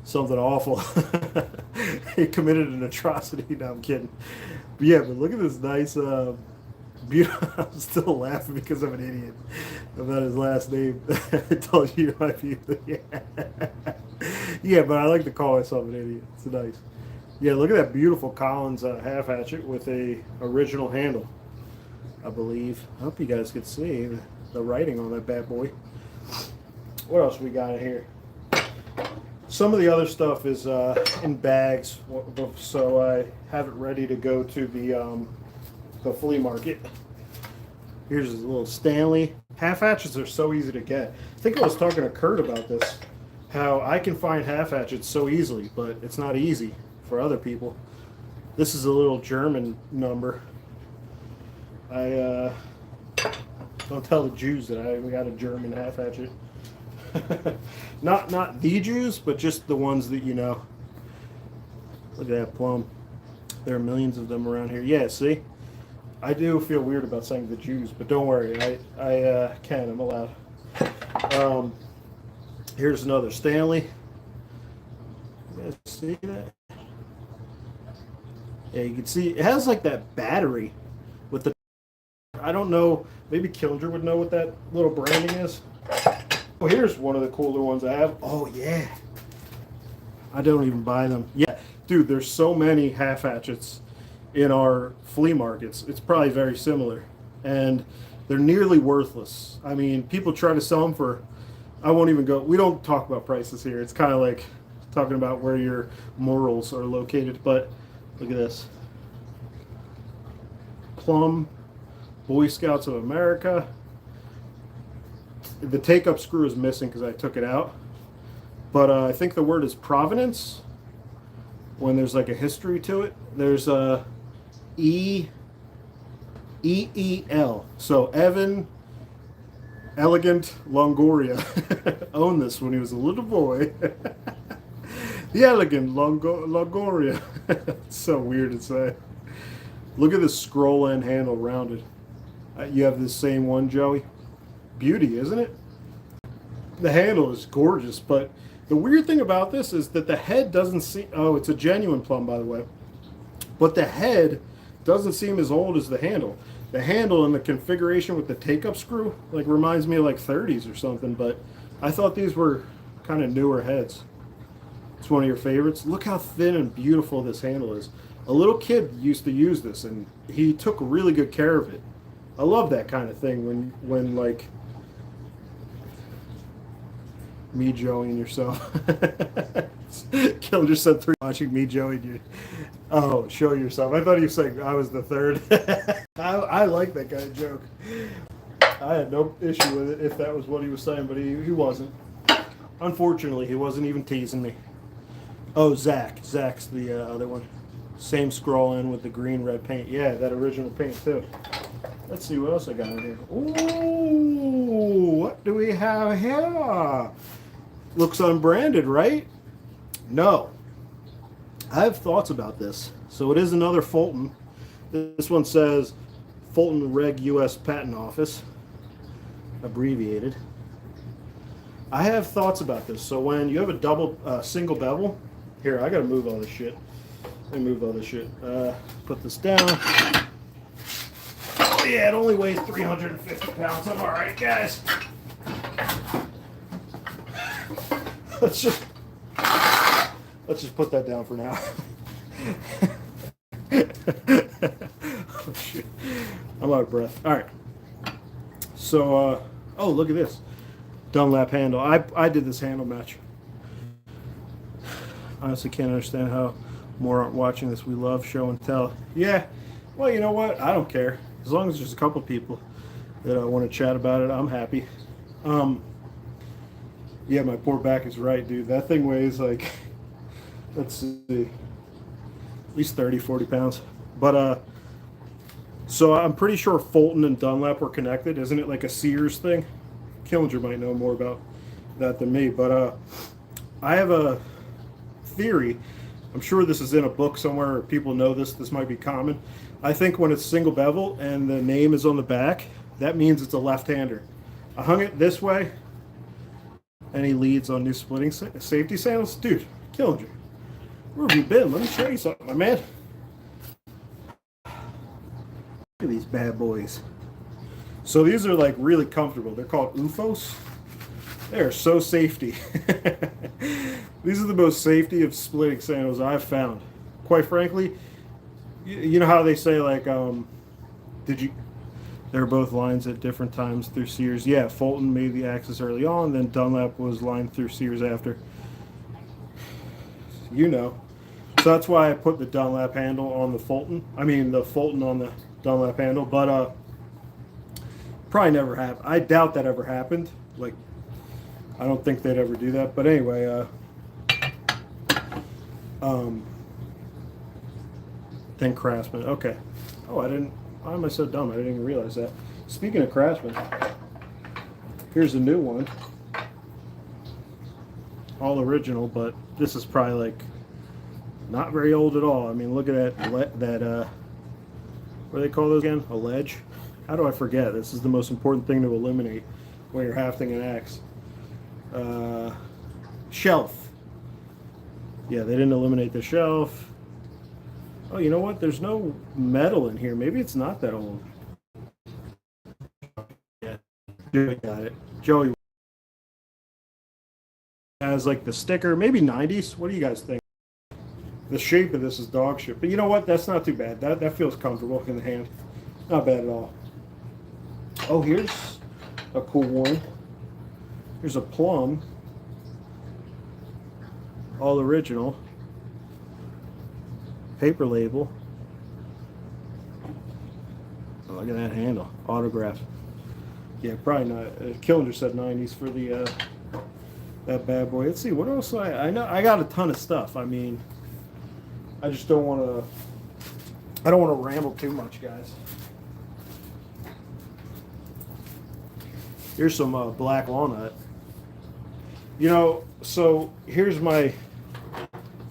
something awful. He committed an atrocity. No, I'm kidding. But yeah, but look at this nice. I'm still laughing because I'm an idiot about his last name. I told you my view. Yeah, but I like to call myself an idiot. It's nice. Yeah, look at that beautiful Collins half hatchet with a original handle, I believe. I hope you guys could see the writing on that bad boy. What else we got in here? Some of the other stuff is in bags, so I have it ready to go to the flea market. Here's a little Stanley. Half hatchets are so easy to get. I think I was talking to Kurt about this, how I can find half hatchets so easily, but it's not easy for other people. This is a little German number. I don't tell the Jews that we got a German half hatchet. Not the Jews, but just the ones that you know. Look at that plum. There are millions of them around here. Yeah, see? I do feel weird about saying the Jews, but don't worry, I can. I'm allowed. Here's another Stanley. You guys see that? Yeah, you can see it has like that battery with the. I don't know. Maybe Killinger would know what that little branding is. Oh, here's one of the cooler ones I have. Oh yeah. I don't even buy them. Yeah, dude. There's so many half hatchets in our flea markets. It's probably very similar, and they're nearly worthless. I mean, people try to sell them for. I won't even go. We don't talk about prices here. It's kind of like talking about where your morals are located. But look at this. Plum, Boy Scouts of America. The take-up screw is missing because I took it out. But I think the word is Provenance. when there's like a history to it. There's a EEL. So Evan Elegant Longoria owned this when he was a little boy. The Elegant Longoria. It's so weird to say. Look at the scroll end handle rounded. You have the same one, Joey. Beauty, isn't it? The handle is gorgeous, but the weird thing about this is that the head doesn't seem... Oh, it's a genuine plum, by the way. But the head doesn't seem as old as the handle. The handle and the configuration with the take-up screw like reminds me of like 30s or something, but I thought these were kind of newer heads. It's one of your favorites. Look how thin and beautiful this handle is. A little kid used to use this, and he took really good care of it. I love that kind of thing when like me, Joey, and yourself. Killer said 3 watching me, Joey. Dude. Oh, show yourself. I thought he was saying I was the third. I like that kind of joke. I had no issue with it if that was what he was saying, but he wasn't. Unfortunately, he wasn't even teasing me. Oh, Zach. Zach's the other one. Same scroll in with the green red paint. Yeah, that original paint too. Let's see what else I got in here. Ooh, what do we have here? Looks unbranded, right? No. I have thoughts about this. So it is another Fulton. This one says Fulton Reg US Patent Office, abbreviated. I have thoughts about this. So when you have a single bevel, here, I gotta move all this shit. Let me move all this shit. Put this down. Oh yeah, it only weighs 350 pounds. I'm all right, guys. Let's just put that down for now. Oh shit, I'm out of breath. All right. So, oh look at this Dunlap handle. I did this handle match. Honestly, can't understand how more aren't watching this. We love show and tell. Yeah. Well, you know what? I don't care. As long as there's a couple people that want to chat about it, I'm happy. Yeah, my poor back is right, dude. That thing weighs like, let's see, at least 30, 40 pounds. But, so I'm pretty sure Fulton and Dunlap were connected. Isn't it like a Sears thing? Killinger might know more about that than me. But I have a theory. I'm sure this is in a book somewhere. People know this. This might be common. I think when it's single bevel and the name is on the back, that means it's a left-hander. I hung it this way. Any leads on new splitting safety sandals? Dude, Killinger, where have you been? Let me show you something, my man. Look at these bad boys. So these are like really comfortable. They're called UFOs. They're so safety. These are the most safety of splitting sandals I've found. Quite frankly, you know how they say like, they were both lines at different times through Sears. Yeah, Fulton made the axis early on, then Dunlap was lined through Sears after. You know. So that's why I put the Dunlap handle on the Fulton. I mean, the Fulton on the Dunlap handle. But probably never happened. I doubt that ever happened. Like, I don't think they'd ever do that. But anyway, then Craftsman. Okay. Oh, why am I so dumb? I didn't even realize that. Speaking of Craftsman, here's a new one. All original, but this is probably like not very old at all. I mean, look at that, what do they call those again? A ledge? How do I forget? This is the most important thing to eliminate when you're hafting an axe. Shelf. Yeah, they didn't eliminate the shelf. Oh, you know what? There's no metal in here. Maybe it's not that old. Yeah, Joey got it. Joey has like the sticker. Maybe 90s. What do you guys think? The shape of this is dog shit. But you know what? That's not too bad. That feels comfortable in the hand. Not bad at all. Oh, here's a cool one. Here's a plum. All original. Paper label. Oh, look at that handle. Autograph. Yeah, probably not. Killinger said 90s for the that bad boy. Let's see, what else I know. I got a ton of stuff. I mean, I just don't want to. I don't want to ramble too much, guys. Here's some black walnut. You know, so here's my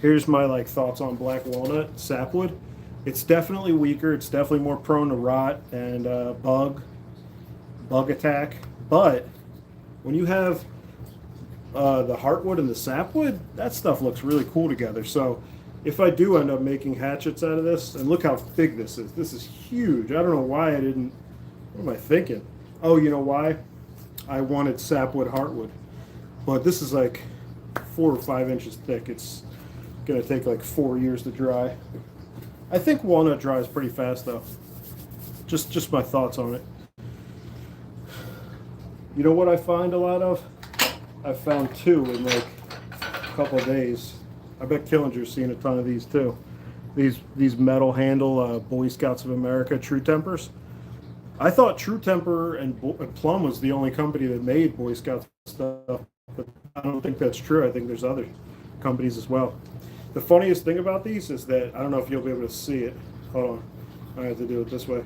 like thoughts on black walnut sapwood. It's definitely weaker. It's definitely more prone to rot and bug attack. But when you have the heartwood and the sapwood, that stuff looks really cool together. So if I do end up making hatchets out of this, and look how big this is. This is huge. I don't know why I didn't. What am I thinking? Oh, you know why? I wanted sapwood heartwood, but this is like 4 or 5 inches thick. It's gonna take like 4 years to dry. I think walnut dries pretty fast though. Just my thoughts on it. You know what I find a lot of? I found 2 in like a couple of days. I bet Killinger's seen a ton of these too. These metal handle Boy Scouts of America True Tempers. I thought True Temper and Plum was the only company that made Boy Scout stuff, but I don't think that's true. I think there's other companies as well. The funniest thing about these is that, I don't know if you'll be able to see it. Hold on, I have to do it this way.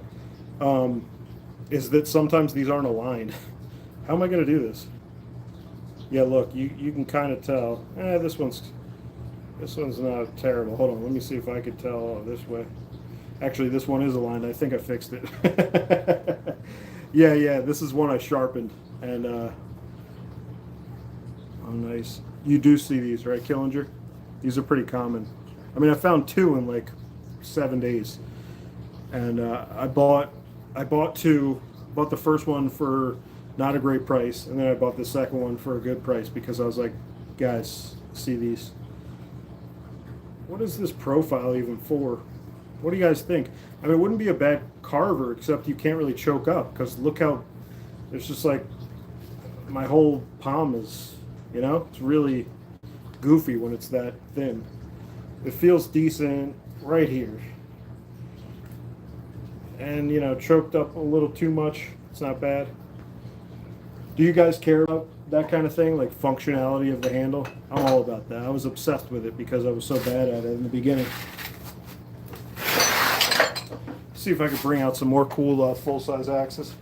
Is that sometimes these aren't aligned. How am I going to do this? Yeah, look, you can kind of tell. This one's not terrible. Hold on, let me see if I could tell this way. Actually, this one is aligned. I think I fixed it. Yeah, this is one I sharpened. And, oh, nice. You do see these, right, Killinger? These are pretty common. I mean, I found 2 in like 7 days. And I bought 2. Bought the first one for not a great price. And then I bought the second one for a good price because I was like, guys, see these. What is this profile even for? What do you guys think? I mean, it wouldn't be a bad carver, except you can't really choke up, because look how, it's just like, my whole palm is, you know, it's really goofy when it's that thin. It feels decent right here. And, you know, choked up a little too much, it's not bad. Do you guys care about that kind of thing, like functionality of the handle? I'm all about that. I was obsessed with it because I was so bad at it in the beginning. See if I could bring out some more cool full-size axes.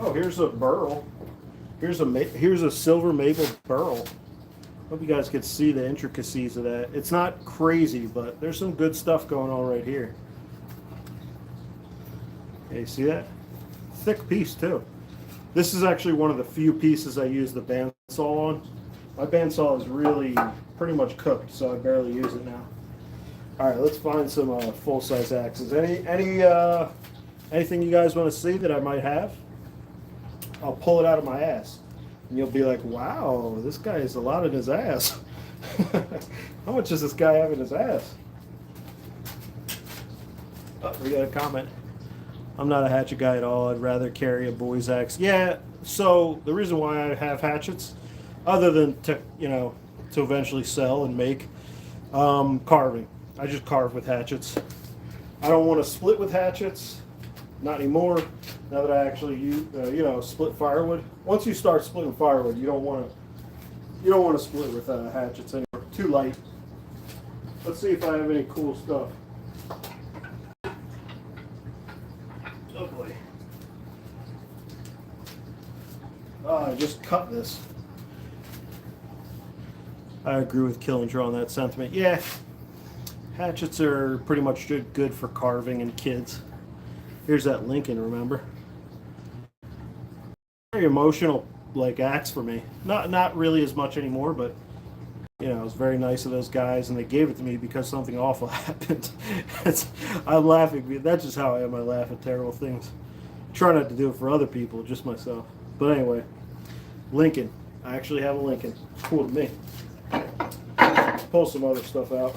Oh, here's a burl. Here's a silver maple burl. Hope you guys could see the intricacies of that. It's not crazy, but there's some good stuff going on right here. Okay, you see that? Thick piece too. This is actually one of the few pieces I use the bandsaw on. My bandsaw is really pretty much cooked, so I barely use it now. All right, let's find some full-size axes. Anything you guys want to see that I might have? I'll pull it out of my ass, and you'll be like, "Wow, this guy has a lot in his ass." How much does this guy have in his ass? Oh, we got a comment. I'm not a hatchet guy at all. I'd rather carry a boy's axe. Yeah. So the reason why I have hatchets, other than to eventually sell and make, carving. I just carve with hatchets. I don't want to split with hatchets, not anymore. Now that I actually use, split firewood. Once you start splitting firewood, you don't want to split with hatchets anymore. Too light. Let's see if I have any cool stuff. Oh boy. I just cut this. I agree with Killinger on that sentiment. Yeah. Hatchets are pretty much good for carving and kids. Here's that Lincoln, remember? Very emotional, like, axe for me. Not really as much anymore, but you know, it was very nice of those guys, and they gave it to me because something awful happened. I'm laughing. That's just how I am. I laugh at terrible things. Try not to do it for other people, just myself. But anyway, Lincoln. I actually have a Lincoln. Cool to me. Pull some other stuff out.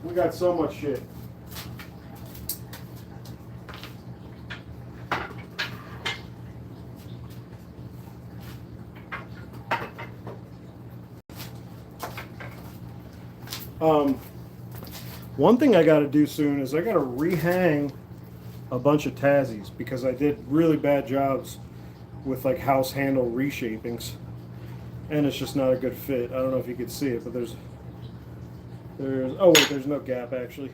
We got so much shit. One thing I got to do soon is I got to rehang a bunch of Tazzies because I did really bad jobs with like house handle reshapings, and it's just not a good fit. I don't know if you could see it, but there's There's no gap actually.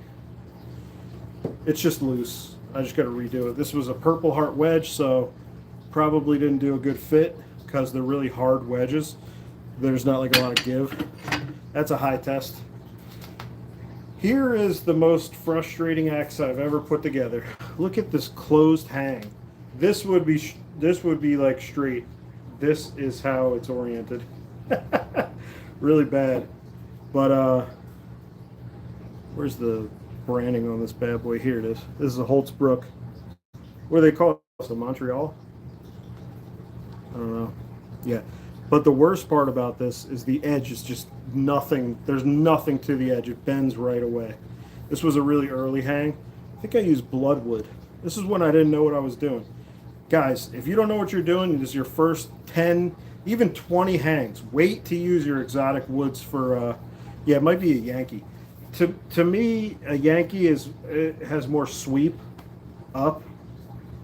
It's just loose. I just got to redo it. This was a Purple Heart wedge, so probably didn't do a good fit because they're really hard wedges. There's not like a lot of give. That's a high test. Here is the most frustrating axe I've ever put together. Look at this closed hang. This would be like straight. This is how it's oriented. Really bad. But where's the branding on this bad boy? Here it is. This is a Holtzbrook. What do they call it? Montreal? I don't know. Yeah. But the worst part about this is the edge is just nothing. There's nothing to the edge. It bends right away. This was a really early hang. I think I used Bloodwood. This is when I didn't know what I was doing. Guys, if you don't know what you're doing, this is your first 10, even 20 hangs. Wait to use your exotic woods for, yeah, it might be a Yankee. To me, a Yankee it has more sweep up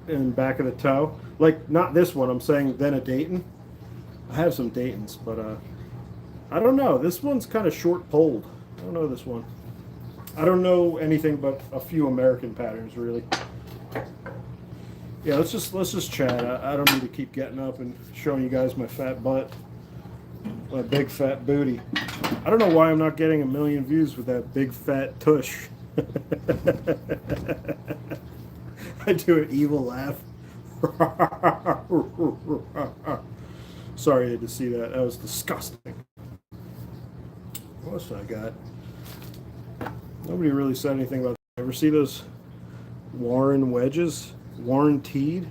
and back of the toe. Like, not this one, I'm saying than a Dayton. I have some Daytons, but I don't know. This one's kind of short poled. I don't know this one. I don't know anything but a few American patterns, really. Yeah, let's just chat. I don't need to keep getting up and showing you guys my fat butt, my big fat booty. I don't know why I'm not getting 1 million views with that big fat tush. I do an evil laugh. Sorry, I had to see that. That was disgusting. What else I got? Nobody really said anything about that. Ever see those Warren wedges? Warranted?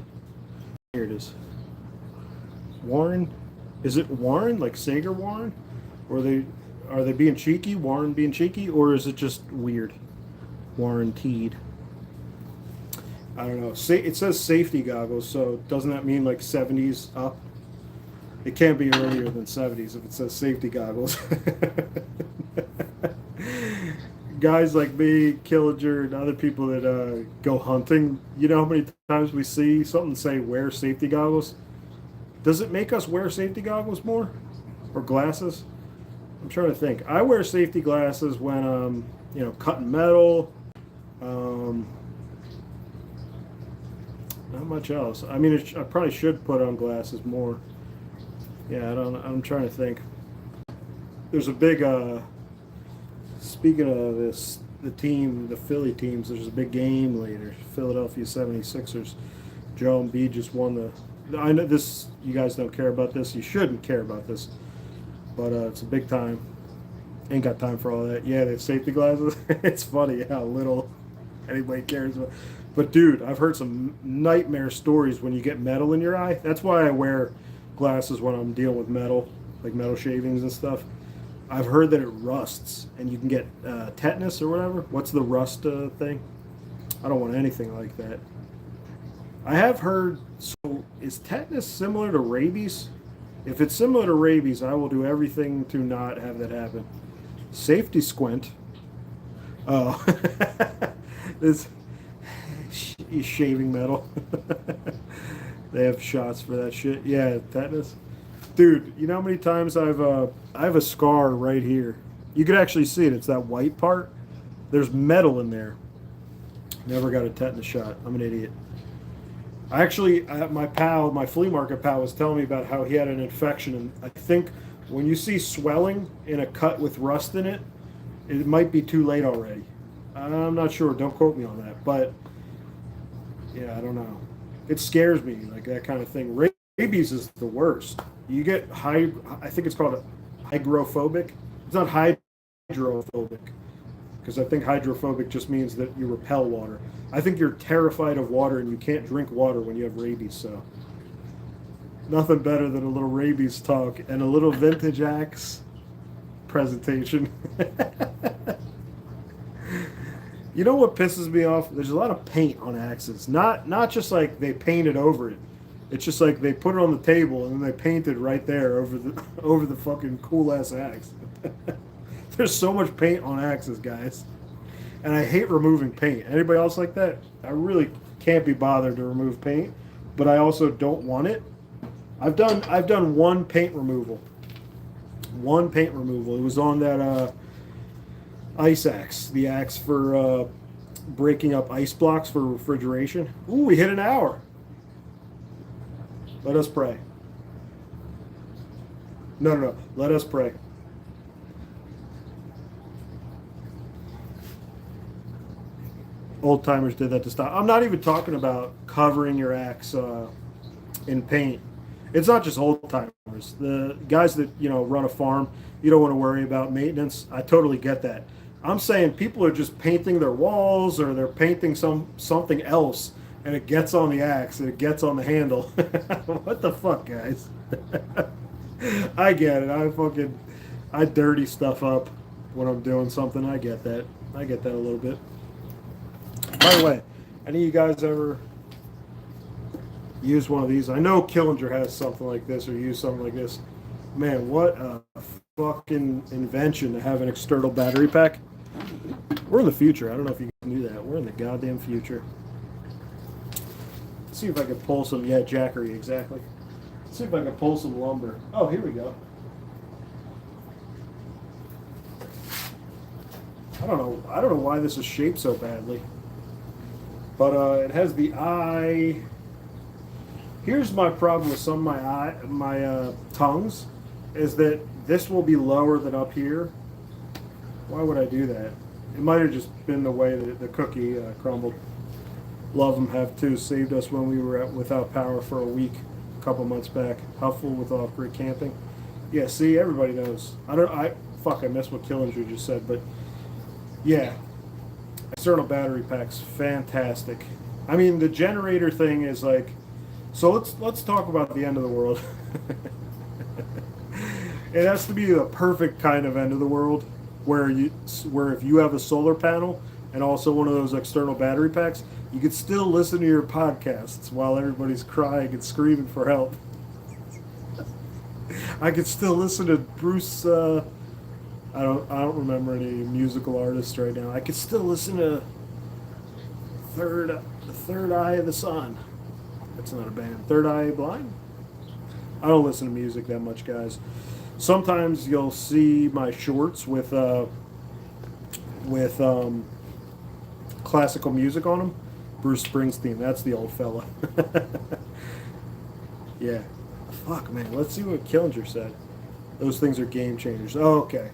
Here it is. Warren? Is it Warren? Like Sager Warren? Or are they being cheeky? Warren being cheeky? Or is it just weird? Warranted. I don't know. It says safety goggles, so doesn't that mean like 70s up? It can't be earlier than 70s if it says safety goggles. Guys like me, Killinger, and other people that go hunting, you know how many times we see something say wear safety goggles? Does it make us wear safety goggles more? Or glasses? I'm trying to think. I wear safety glasses when I'm, cutting metal. Not much else. I mean, I probably should put on glasses more. Yeah, I'm trying to think. There's a big, speaking of this, the Philly teams, there's a big game later. Philadelphia 76ers. Joel Embiid just won I know this, you guys don't care about this. You shouldn't care about this. But it's a big time. Ain't got time for all that. Yeah, they have safety glasses. It's funny how little anybody cares about. But dude, I've heard some nightmare stories when you get metal in your eye. That's why I wear glasses when I'm dealing with metal, like metal shavings and stuff. I've heard that it rusts and you can get tetanus or whatever. What's the rust thing? I don't want anything like that. I have heard, so is tetanus similar to rabies? If it's similar to rabies, I will do everything to not have that happen. Safety squint. Oh, this shaving metal. They have shots for that shit. Yeah, tetanus. Dude, you know how many times I have a scar right here. You could actually see it. It's that white part. There's metal in there. Never got a tetanus shot. I'm an idiot. My flea market pal was telling me about how he had an infection, and I think when you see swelling in a cut with rust in it, it might be too late already. I'm not sure. Don't quote me on that, but yeah, I don't know. It scares me, like that kind of thing. Rabies is the worst. You get I think it's called hydrophobic. It's not hydrophobic, because I think hydrophobic just means that you repel water. I think you're terrified of water and you can't drink water when you have rabies, so nothing better than a little rabies talk and a little vintage axe presentation. You know what pisses me off? There's a lot of paint on axes. Not just like they painted over it. It's just like they put it on the table and then they painted right there over the fucking cool ass axe. There's so much paint on axes, guys. And I hate removing paint. Anybody else like that? I really can't be bothered to remove paint, but I also don't want it. I've done one paint removal. One paint removal. It was on that ice axe, the axe for breaking up ice blocks for refrigeration. Ooh, we hit an hour. Let us pray. No, no, no. Let us pray. Old timers did that to stop. I'm not even talking about covering your axe in paint. It's not just old timers. The guys that run a farm, you don't want to worry about maintenance. I totally get that. I'm saying people are just painting their walls or they're painting something else, and it gets on the axe and it gets on the handle. What the fuck, guys? I get it. I dirty stuff up when I'm doing something. I get that. I get that a little bit. By the way, any of you guys ever use one of these? I know Killinger has something like this or use something like this. Man, what a fucking invention to have an external battery pack. We're in the future. I don't know if you can do that. We're in the goddamn future. Let's see if I can pull some. Yeah, Jackery, exactly. Let's see if I can pull some lumber. Oh, here we go. I don't know why this is shaped so badly. But it has the eye. Here's my problem with some of my tongues, is that this will be lower than up here. Why would I do that? It might have just been the way that the cookie crumbled. Love them have too. Saved us when we were without power for a week, a couple months back. Helpful with off-grid camping. Yeah, see, everybody knows. I missed what Killinger just said, but yeah. External battery packs, fantastic. I mean, the generator thing is like, so let's talk about the end of the world. It has to be the perfect kind of end of the world, where if you have a solar panel and also one of those external battery packs, you could still listen to your podcasts while everybody's crying and screaming for help. I could still listen to Bruce. I don't remember any musical artists right now. I could still listen to the Third Eye of the Sun. That's not a band. Third Eye Blind? I don't listen to music that much, guys. Sometimes you'll see my shorts with classical music on them. Bruce Springsteen, that's the old fella. Yeah. Fuck, man. Let's see what Killinger said. Those things are game changers. Oh, okay.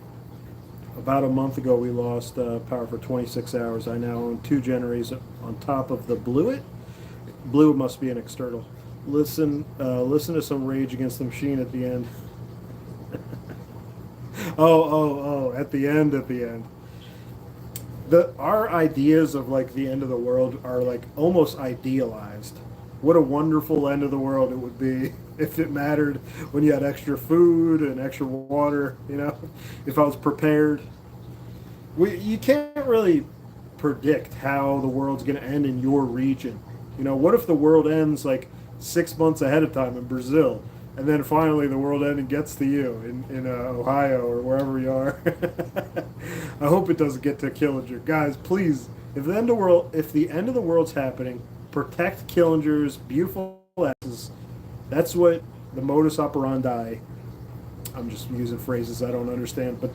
About a month ago, we lost power for 26 hours. I now own 2 generators on top of the Blewett. Blue must be an external. Listen to some Rage Against the Machine at the end. oh, at the end. Our ideas of like the end of the world are like almost idealized. What a wonderful end of the world it would be if it mattered, when you had extra food and extra water, if I was prepared. You can't really predict how the world's going to end in your region. What if the world ends like 6 months ahead of time in Brazil, and then finally the world end and gets to you in Ohio or wherever you are? I hope it doesn't get to Killinger. Guys, please, if the end of the world's happening, protect Killinger's beautiful asses. That's what the modus operandi. I'm just using phrases I don't understand, but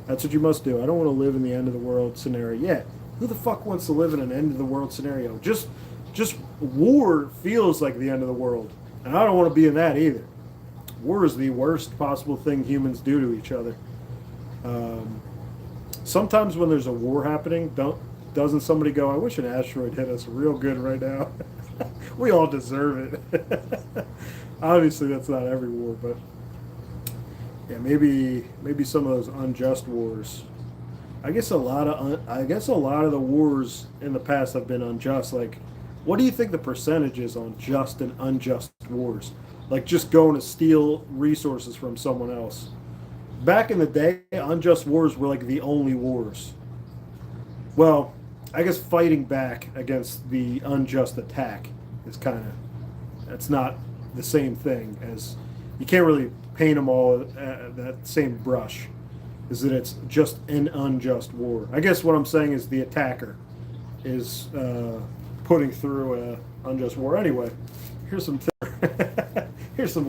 that's what you must do. I don't want to live in the end of the world scenario. Yeah, who the fuck wants to live in an end of the world scenario? Just war feels like the end of the world, and I don't want to be in that either. War is the worst possible thing humans do to each other. Sometimes when there's a war happening, doesn't somebody go, I wish an asteroid hit us real good right now? We all deserve it. Obviously, that's not every war, but yeah, maybe some of those unjust wars. I guess a lot of the wars in the past have been unjust. Like, what do you think the percentage is on just and unjust wars? Like just going to steal resources from someone else. Back in the day, unjust wars were like the only wars. Well, I guess fighting back against the unjust attack is that's not the same thing as, you can't really paint them all that same brush, is that it's just an unjust war. I guess what I'm saying is the attacker is putting through an unjust war. Anyway, here's some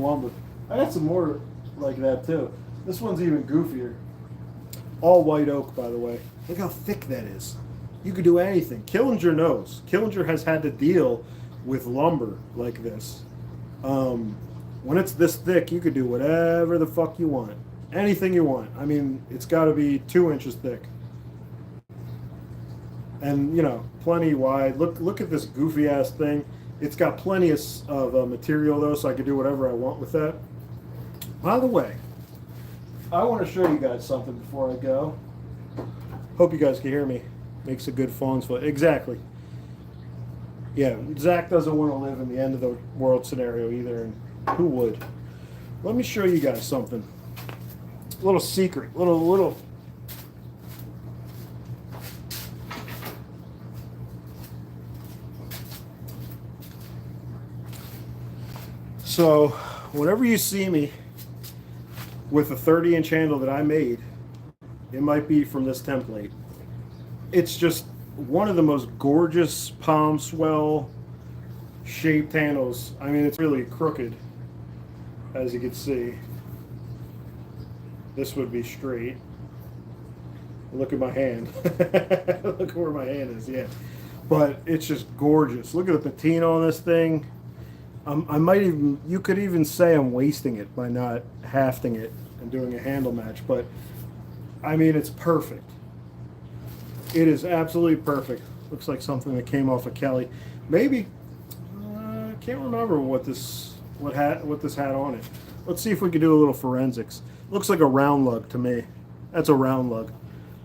lumber. I got some more like that too. This one's even goofier. All white oak, by the way. Look how thick that is. You could do anything. Killinger knows. Killinger has had to deal with lumber like this. When it's this thick, you could do whatever the fuck you want. Anything you want. I mean, it's got to be 2 inches thick. And, you know, plenty wide. Look at this goofy ass thing. It's got plenty of material though, so I can do whatever I want with that. By the way, I want to show you guys something before I go. Hope you guys can hear me. Makes a good fawn's foot. Exactly. Yeah, Zach doesn't want to live in the end of the world scenario either, and who would? Let me show you guys something. A little secret. Little. So, whenever you see me with a 30-inch handle that I made, it might be from this template. It's just one of the most gorgeous palm swell shaped handles. I mean, it's really crooked, as you can see. This would be straight. Look at my hand. Look at where my hand is, yeah. But it's just gorgeous. Look at the patina on this thing. I might even, you could even say I'm wasting it by not hafting it and doing a handle match, but I mean, it's perfect. It is absolutely perfect. Looks like something that came off of Kelly. Maybe, I can't remember what this had on it. Let's see if we can do a little forensics. Looks like a round lug to me. That's a round lug.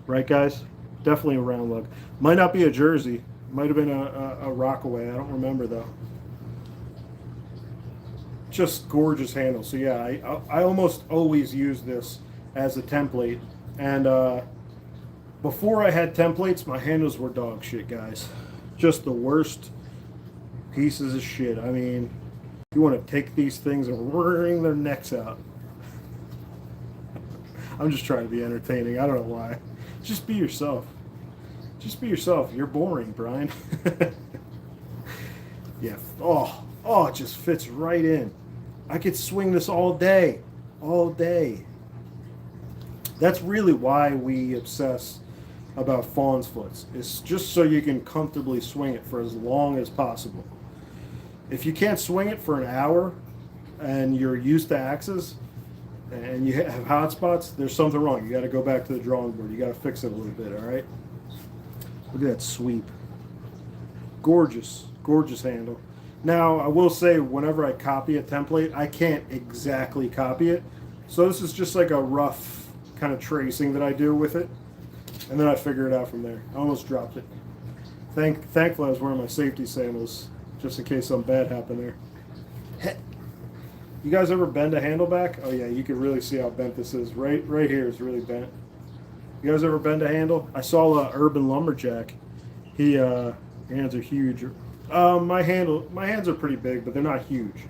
Right, guys? Definitely a round lug. Might not be a jersey. Might have been a Rockaway. I don't remember, though. Just gorgeous handle. So yeah, I almost always use this as a template. And before I had templates, my handles were dog shit, guys. Just the worst pieces of shit. I mean, you want to take these things and wring their necks out. I'm just trying to be entertaining. I don't know why. Just be yourself. Just be yourself. You're boring, Brian. Yeah. Oh, it just fits right in. I could swing this all day. All day. That's really why we obsess about fawn's foots. It's just so you can comfortably swing it for as long as possible. If you can't swing it for an hour and you're used to axes and you have hot spots, there's something wrong. You got to go back to the drawing board. You got to fix it a little bit, all right? Look at that sweep. Gorgeous, gorgeous handle. Now, I will say, whenever I copy a template, I can't exactly copy it. So this is just like a rough kind of tracing that I do with it. And then I figure it out from there. I almost dropped it. Thankfully, I was wearing my safety sandals, just in case something bad happened there. You guys ever bend a handle back? Oh yeah, you can really see how bent this is. Right here is really bent. You guys ever bend a handle? I saw a Urban Lumberjack. Hands are huge. My hands are pretty big, but they're not huge.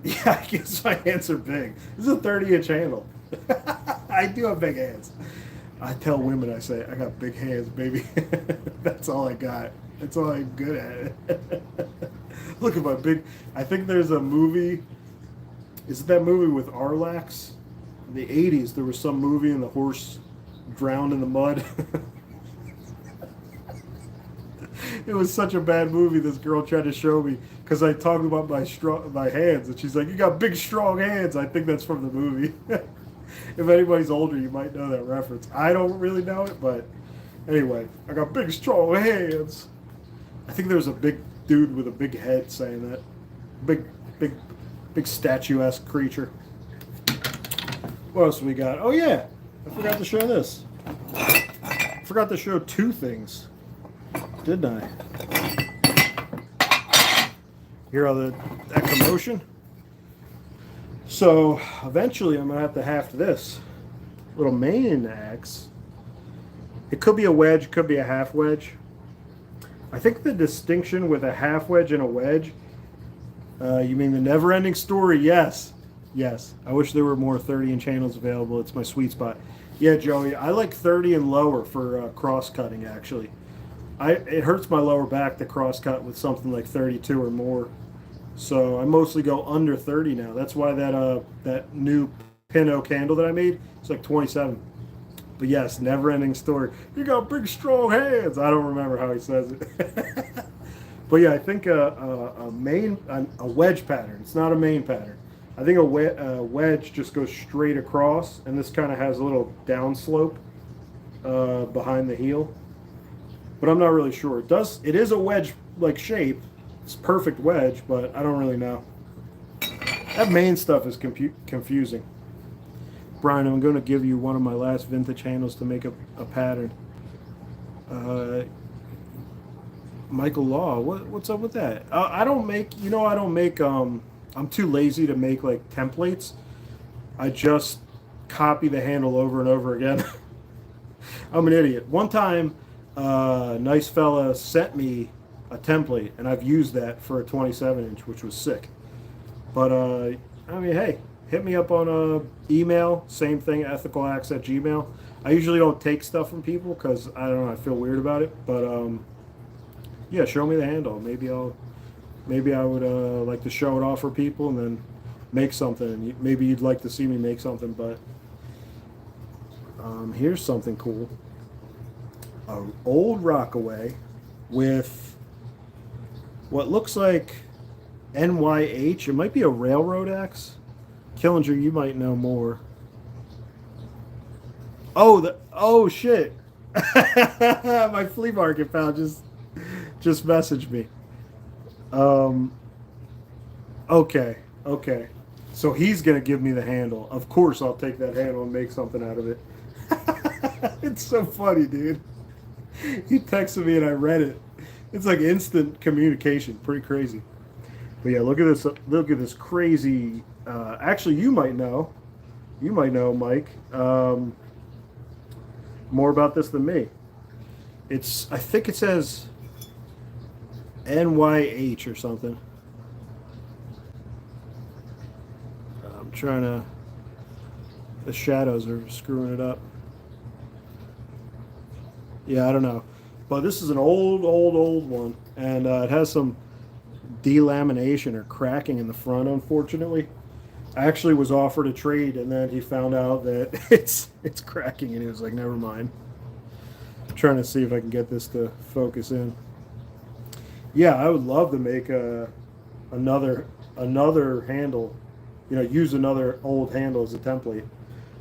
Yeah, I guess my hands are big. This is a 30-inch handle. I do have big hands. I tell women, I say, I got big hands, baby. That's all I got. That's all I'm good at. Look at my big... I think there's a movie... Is it that movie with Arlax? In the 80s, there was some movie and the horse drowned in the mud. It was such a bad movie. This girl tried to show me because I talked about my hands, and she's like, "You got big, strong hands." I think that's from the movie. If anybody's older, you might know that reference. I don't really know it, but anyway, I got big, strong hands. I think there was a big dude with a big head saying that. Big statuesque creature. What else we got? Oh yeah, I forgot to show this. I forgot to show two things. Didn't I? Hear all that commotion? So eventually I'm gonna have to haft this little main axe. It could be a wedge, it could be a half wedge. I think the distinction with a half wedge and a wedge, you mean the never-ending story? Yes. I wish there were more 30-inch handles available. It's my sweet spot. Yeah, Joey, I like 30 and lower for cross-cutting, actually. It hurts my lower back to cross-cut with something like 32 or more. So I mostly go under 30 now. That's why that new Pinot candle that I made, it's like 27. But yes, never ending story. You got big strong hands. I don't remember how he says it. But yeah, I think a wedge pattern. It's not a main pattern. I think a wedge just goes straight across, and this kind of has a little downslope behind the heel. But I'm not really sure. It does. It is a wedge like shape. It's perfect wedge, but I don't really know. That main stuff is confusing. Brian, I'm going to give you one of my last vintage handles to make a pattern. Michael Law, what's up with that? I don't make, I don't make, I'm too lazy to make like templates. I just copy the handle over and over again. I'm an idiot. One time, nice fella sent me a template, and I've used that for a 27-inch, which was sick. But, I mean, hey, hit me up on email, same thing, ethicalacts@gmail. I usually don't take stuff from people because, I don't know, I feel weird about it. But, yeah, show me the handle. Maybe I would like to show it off for people and then make something. And maybe you'd like to see me make something, but here's something cool. An old Rockaway with what looks like NYH. It might be a railroad axe. Killinger, you might know more. Oh shit. My flea market pal just messaged me. Okay. So he's gonna give me the handle. Of course I'll take that handle and make something out of it. It's so funny, dude. He texted me and I read it. It's like instant communication. Pretty crazy. But yeah, look at this. Look at this crazy. Actually, you might know, Mike, more about this than me. I think it says NYH or something. I'm trying to. The shadows are screwing it up. Yeah, I don't know. But this is an old one. And it has some delamination or cracking in the front, unfortunately. I actually was offered a trade, and then he found out that it's cracking, and he was like, never mind. I'm trying to see if I can get this to focus in. Yeah, I would love to make another handle, use another old handle as a template.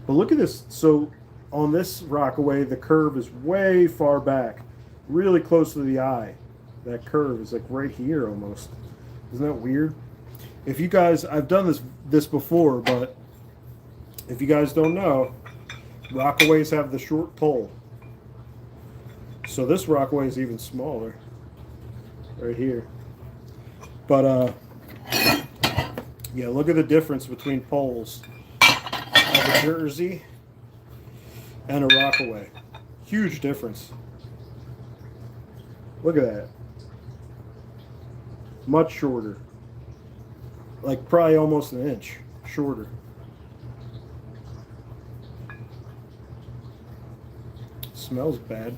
But look at this. So on this Rockaway, the curve is way far back, really close to the eye. That curve is like right here almost. Isn't that weird? If you guys, I've done this before, but if you guys don't know, Rockaways have the short pole. So this Rockaway is even smaller, right here. But yeah, look at the difference between poles of a Jersey and a Rockaway. Huge difference. Look at that. Much shorter. Like probably almost an inch shorter. Smells bad.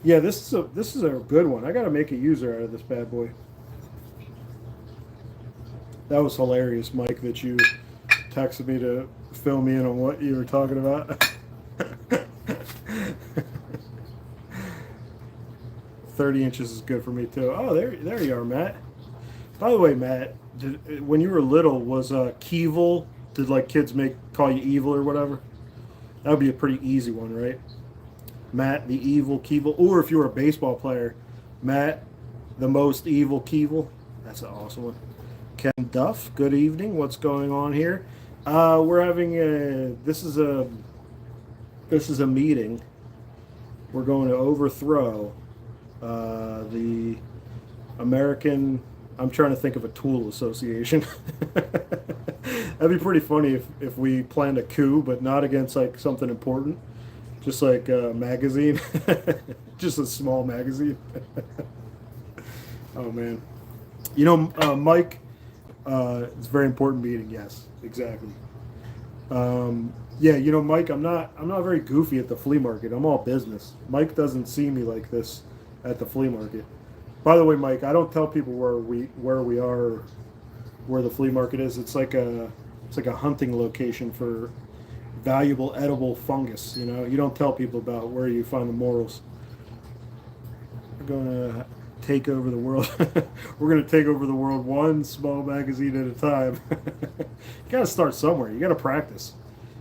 Yeah, this is a good one. I gotta make a user out of this bad boy. That was hilarious, Mike, that you texted me to fill me in on what you were talking about. 30 inches is good for me too. Oh, there you are, Matt. By the way, Matt, when you were little, was Keevil? Did like kids call you evil or whatever? That would be a pretty easy one, right? Matt, the evil Keevil, or if you were a baseball player, Matt, the most evil Keevil. That's an awesome one. Ken Duff, good evening. What's going on here? We're having this is a meeting. We're going to overthrow the American. I'm trying to think of a tool association. That'd be pretty funny if we planned a coup, but not against like something important, just like a magazine, just a small magazine. Oh man, Mike. It's a very important meeting. Yes, exactly. Yeah, Mike, I'm not very goofy at the flea market. I'm all business. Mike doesn't see me like this at the flea market. By the way, Mike, I don't tell people where we are, where the flea market is. It's like a hunting location for valuable edible fungus. You know, you don't tell people about where you find the morals. We're gonna take over the world. We're gonna take over the world one small magazine at a time. You gotta start somewhere. You gotta practice.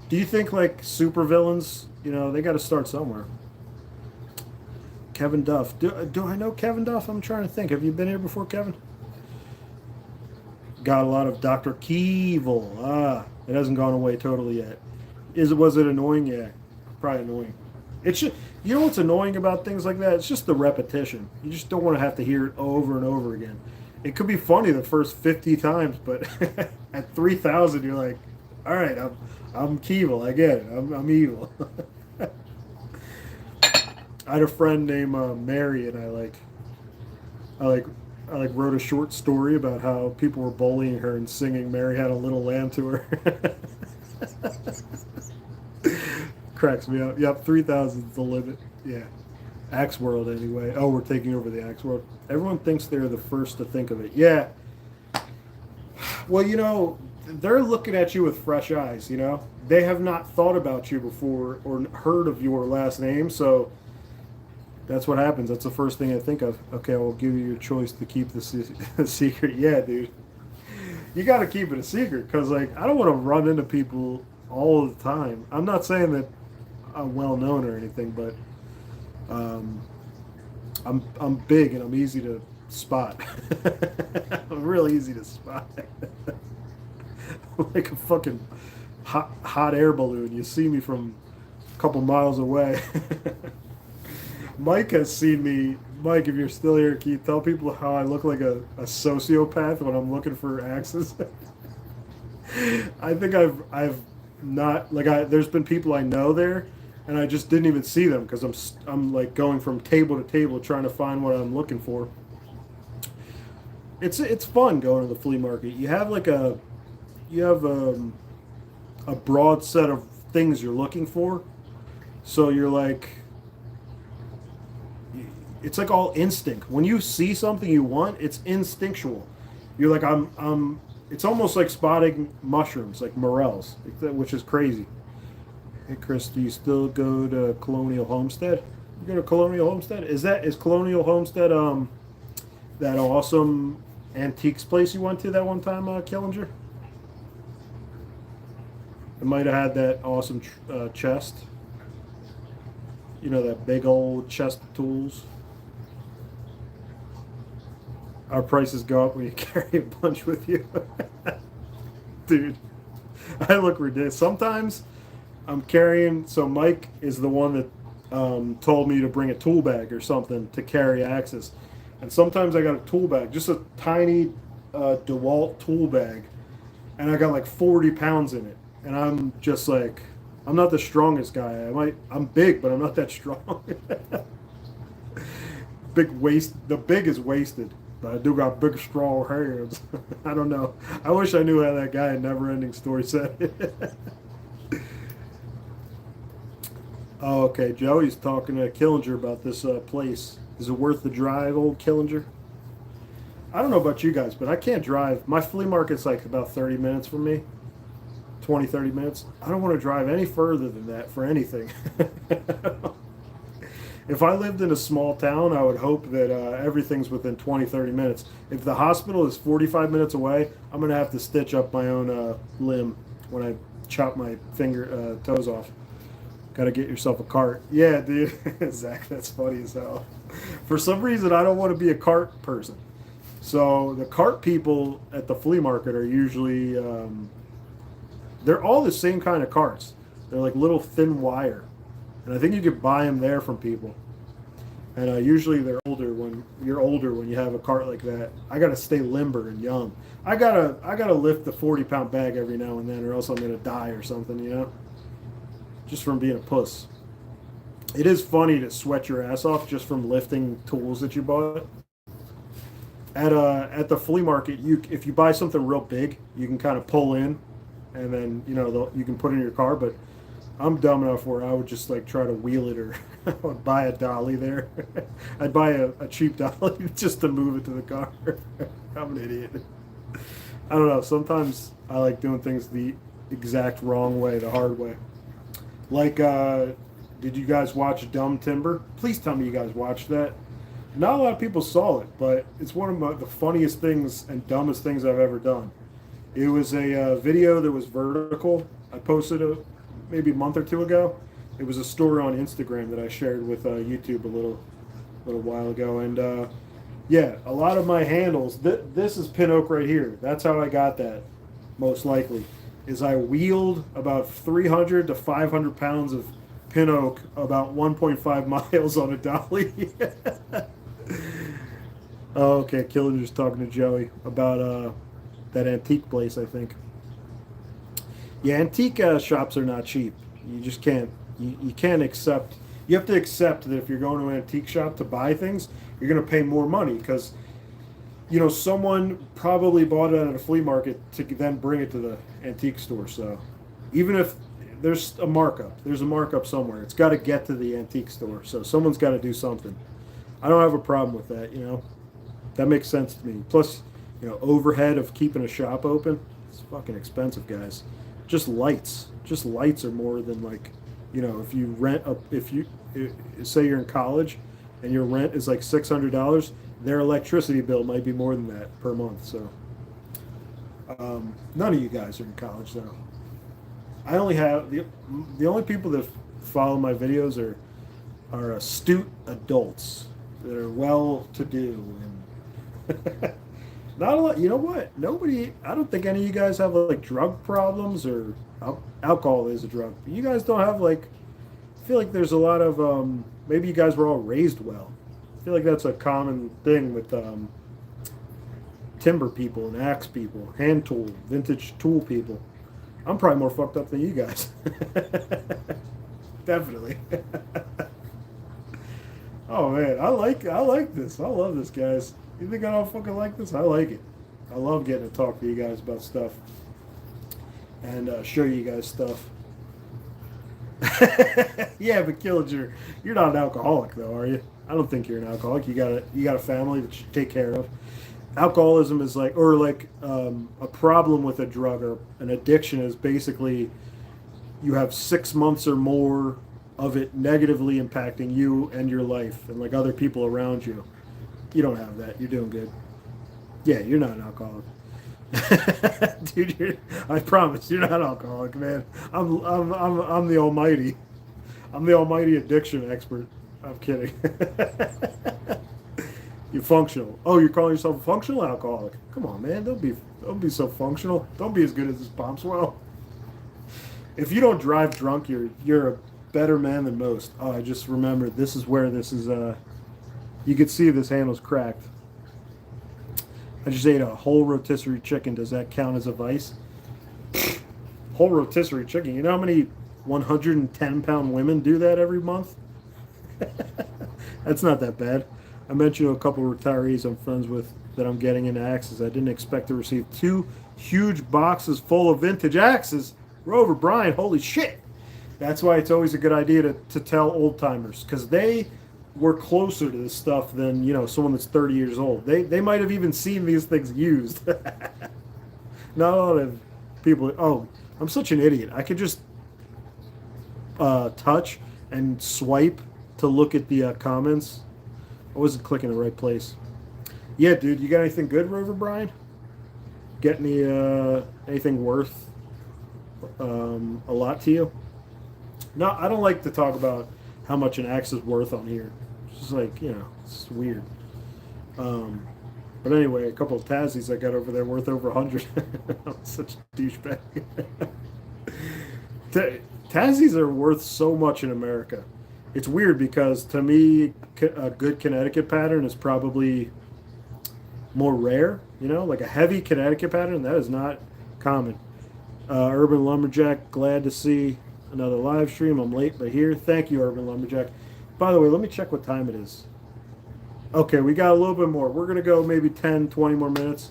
Do you think like supervillains? You know, they gotta start somewhere. Kevin Duff. Do I know Kevin Duff? I'm trying to think. Have you been here before, Kevin? Got a lot of Dr. Keevil. Ah, it hasn't gone away totally yet. Was it annoying? Yeah, probably annoying. It's just, you know what's annoying about things like that? It's just the repetition. You just don't want to have to hear it over and over again. It could be funny the first 50 times, but at 3,000, you're like, all right, I'm Keevil. I get it. I'm evil. I had a friend named Mary, and I like I like wrote a short story about how people were bullying her and singing "Mary Had a Little Lamb" to her. Cracks me up. Yep, 3,000 is the limit. Yeah, Axe World anyway. Oh, we're taking over the Axe World. Everyone thinks they're the first to think of it. Yeah. Well, you know, they're looking at you with fresh eyes. You know, they have not thought about you before or heard of your last name, so that's what happens. That's the first thing I think of. Okay, I will give you your choice to keep the secret. Yeah, dude. You got to keep it a secret because, like, I don't want to run into people all the time. I'm not saying that I'm well known or anything, but um, I'm big and I'm easy to spot. I'm real easy to spot. I'm like a fucking hot air balloon. You see me from a couple miles away. Mike has seen me. Mike, if you're still here, can you tell people how I look like a sociopath when I'm looking for axes? I think I've not like there's been people I know there, and I just didn't even see them because I'm like going from table to table trying to find what I'm looking for. It's fun going to the flea market. You have a broad set of things you're looking for, so you're like. It's like all instinct. When you see something you want, it's instinctual. You're like, it's almost like spotting mushrooms, like morels, which is crazy. Hey, Chris, do you still go to Colonial Homestead? You go to Colonial Homestead? Is Colonial Homestead that awesome antiques place you went to that one time, Killinger? It might have had that awesome chest. You know, that big old chest of tools. Our prices go up when you carry a bunch with you. Dude, I look ridiculous. Sometimes I'm carrying, so Mike is the one that told me to bring a tool bag or something to carry axes. And sometimes I got a tool bag, just a tiny DeWalt tool bag, and I got like 40 pounds in it. And I'm just like, I'm not the strongest guy. I'm big, but I'm not that strong. The big is wasted. But I do got big, strong hands. I don't know. I wish I knew how that guy in Never Ending Story said it. Oh, okay. Joey's talking to Killinger about this place. Is it worth the drive, old Killinger? I don't know about you guys, but I can't drive. My flea market's like about 30 minutes from me. 20, 30 minutes. I don't want to drive any further than that for anything. If I lived in a small town, I would hope that everything's within 20, 30 minutes. If the hospital is 45 minutes away, I'm going to have to stitch up my own limb when I chop my toes off. Got to get yourself a cart. Yeah, dude. Zach, that's funny as hell. For some reason, I don't want to be a cart person. So the cart people at the flea market are usually, they're all the same kind of carts. They're like little thin wire. And I think you could buy them there from people. And usually they're older when you have a cart like that. I gotta stay limber and young. I gotta lift the 40-pound bag every now and then, or else I'm gonna die or something, you know. Just from being a puss. It is funny to sweat your ass off just from lifting tools that you bought. At the flea market, if you buy something real big, you can kind of pull in, and then you can put it in your car. But I'm dumb enough where I would just like try to wheel it, or I would buy a dolly there. I'd buy a cheap dolly just to move it to the car. I'm an idiot. I don't know. Sometimes I like doing things the exact wrong way, the hard way. Like, did you guys watch Dumb Timber? Please tell me you guys watched that. Not a lot of people saw it, but it's one of the funniest things and dumbest things I've ever done. It was a video that was vertical. I posted it maybe a month or two ago. It was a story on Instagram that I shared with YouTube a little while ago, and yeah, a lot of my handles. This is pin oak right here. That's how I got that. Most likely, is I wheeled about 300 to 500 pounds of pin oak about 1.5 miles on a dolly. Oh, okay, Killinger's talking to Joey about that antique place, I think. Yeah, antique shops are not cheap. You just can't. You can't accept. You have to accept that if you're going to an antique shop to buy things, you're going to pay more money because, you know, someone probably bought it at a flea market to then bring it to the antique store. So even if there's a markup somewhere. It's got to get to the antique store. So someone's got to do something. I don't have a problem with that, you know. That makes sense to me. Plus, you know, overhead of keeping a shop open, it's fucking expensive, guys. Just lights. Just lights are more than like, you know, if you rent say you're in college and your rent is like $600, their electricity bill might be more than that per month. So none of you guys are in college though. I only have the only people that follow my videos are astute adults that are well to do and not a lot. You know what? Nobody. I don't think any of you guys have like drug problems or alcohol is a drug. But you guys don't have like. I feel like there's a lot of maybe you guys were all raised well. I feel like that's a common thing with timber people and axe people, hand tool, vintage tool people. I'm probably more fucked up than you guys. Definitely. Oh man, I like this. I love this, guys. You think I don't fucking like this? I like it. I love getting to talk to you guys about stuff and show you guys stuff. Yeah, but Killinger, you're not an alcoholic though, are you? I don't think you're an alcoholic. You got a family that you take care of. Alcoholism is like, or like a problem with a drug or an addiction is basically you have 6 months or more of it negatively impacting you and your life and like other people around you. You don't have that. You're doing good. Yeah, you're not an alcoholic. Dude, I promise you're not an alcoholic, man. I'm the almighty. I'm the almighty addiction expert. I'm kidding. You're functional. Oh, you're calling yourself a functional alcoholic? Come on, man. Don't be so functional. Don't be as good as this Bombswell. If you don't drive drunk, you're a better man than most. Oh, I just remembered. This is where this is. You can see this handle's cracked. I just ate a whole rotisserie chicken. Does that count as a vice? Whole rotisserie chicken. You know how many 110-pound women do that every month? That's not that bad. I mentioned a couple of retirees I'm friends with that I'm getting into axes. I didn't expect to receive 2 huge boxes full of vintage axes. Rover, Brian, holy shit. That's why it's always a good idea to tell old timers because they were closer to this stuff than, you know, someone that's 30 years old. They might have even seen these things used. Not a lot of people. Oh, I'm such an idiot. I could just touch and swipe to look at the comments. I wasn't clicking the right place. Yeah, dude, you got anything good, Rover Brian? Get any anything worth a lot to you? No, I don't like to talk about how much an axe is worth on here. It's just like, you know, it's weird. But anyway, a couple of Tazzies I got over there worth over 100. I'm such a douchebag. Tazzies are worth so much in America. It's weird because to me, a good Connecticut pattern is probably more rare. You know, like a heavy Connecticut pattern, that is not common. Urban Lumberjack, glad to see another live stream. I'm late, but here. Thank you, Urban Lumberjack. By the way, let me check what time it is. Okay, we got a little bit more. We're going to go maybe 10, 20 more minutes.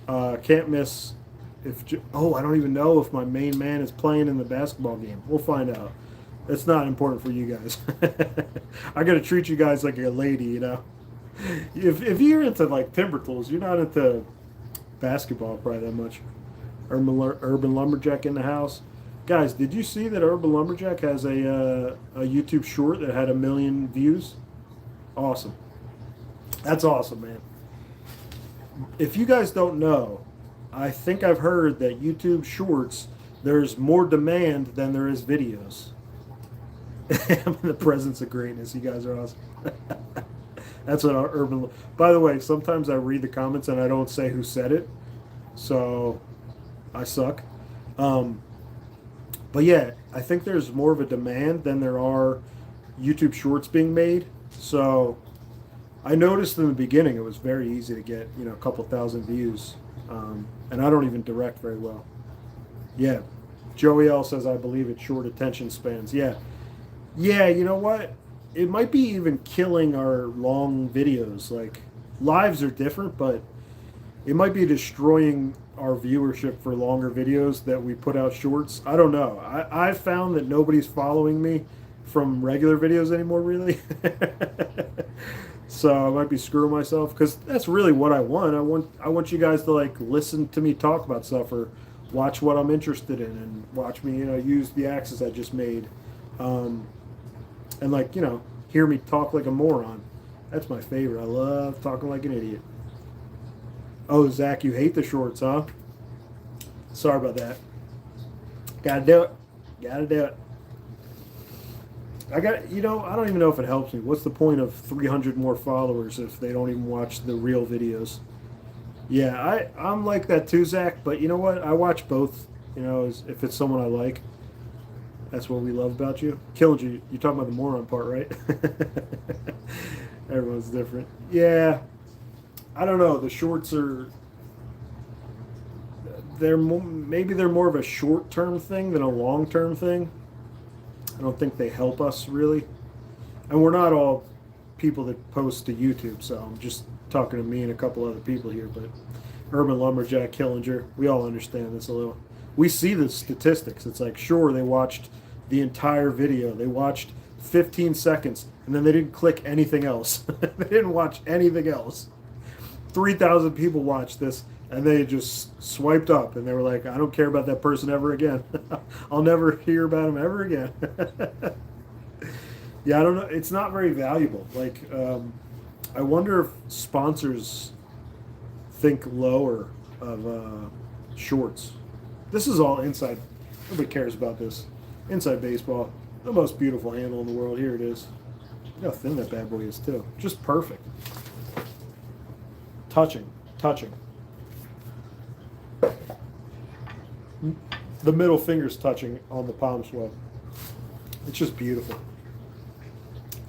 Can't miss. I don't even know if my main man is playing in the basketball game. We'll find out. It's not important for you guys. I got to treat you guys like a lady, you know. If you're into like timber tools, you're not into basketball probably that much. Urban Lumberjack in the house. Guys, did you see that Urban Lumberjack has a YouTube short that had 1 million views? Awesome. That's awesome, man. If you guys don't know, I think I've heard that YouTube Shorts, there's more demand than there is videos. I'm in the presence of greatness. You guys are awesome. That's what our urban. By the way, sometimes I read the comments and I don't say who said it, so I suck. Um, but yeah, I think there's more of a demand than there are YouTube Shorts being made. So I noticed in the beginning it was very easy to get a couple thousand views, and I don't even direct very well. Yeah, Joey L says I believe it's short attention spans. Yeah, yeah. You know what? It might be even killing our long videos. Like lives are different, but it might be destroying our viewership for longer videos that we put out shorts. I don't know. I've found that nobody's following me from regular videos anymore, really. So I might be screwing myself because that's really what I want. I want you guys to like listen to me talk about stuff or watch what I'm interested in and watch me use the axes I just made, and like hear me talk like a moron. That's my favorite. I love talking like an idiot. Oh, Zach, you hate the shorts, huh? Sorry about that. Gotta do it. Gotta do it. I don't even know if it helps me. What's the point of 300 more followers if they don't even watch the real videos? Yeah, I'm like that too, Zach, but you know what? I watch both, if it's someone I like. That's what we love about you. Killinger, you're talking about the moron part, right? Everyone's different. Yeah, I don't know. The shorts are maybe they're more of a short-term thing than a long-term thing. I don't think they help us really, and we're not all people that post to YouTube. So I'm just talking to me and a couple other people here. But Urban Lumberjack, Killinger, we all understand this a little. We see the statistics. It's like, sure, they watched the entire video. They watched 15 seconds, and then they didn't click anything else. They didn't watch anything else. 3,000 people watched this, and they just swiped up, and they were like, I don't care about that person ever again. I'll never hear about him ever again. Yeah, I don't know. It's not very valuable. Like, I wonder if sponsors think lower of shorts. This is all inside. Nobody cares about this. Inside baseball. The most beautiful handle in the world. Here it is. Look how thin that bad boy is, too. Just perfect. Touching. The middle finger's touching on the palm swell. It's just beautiful.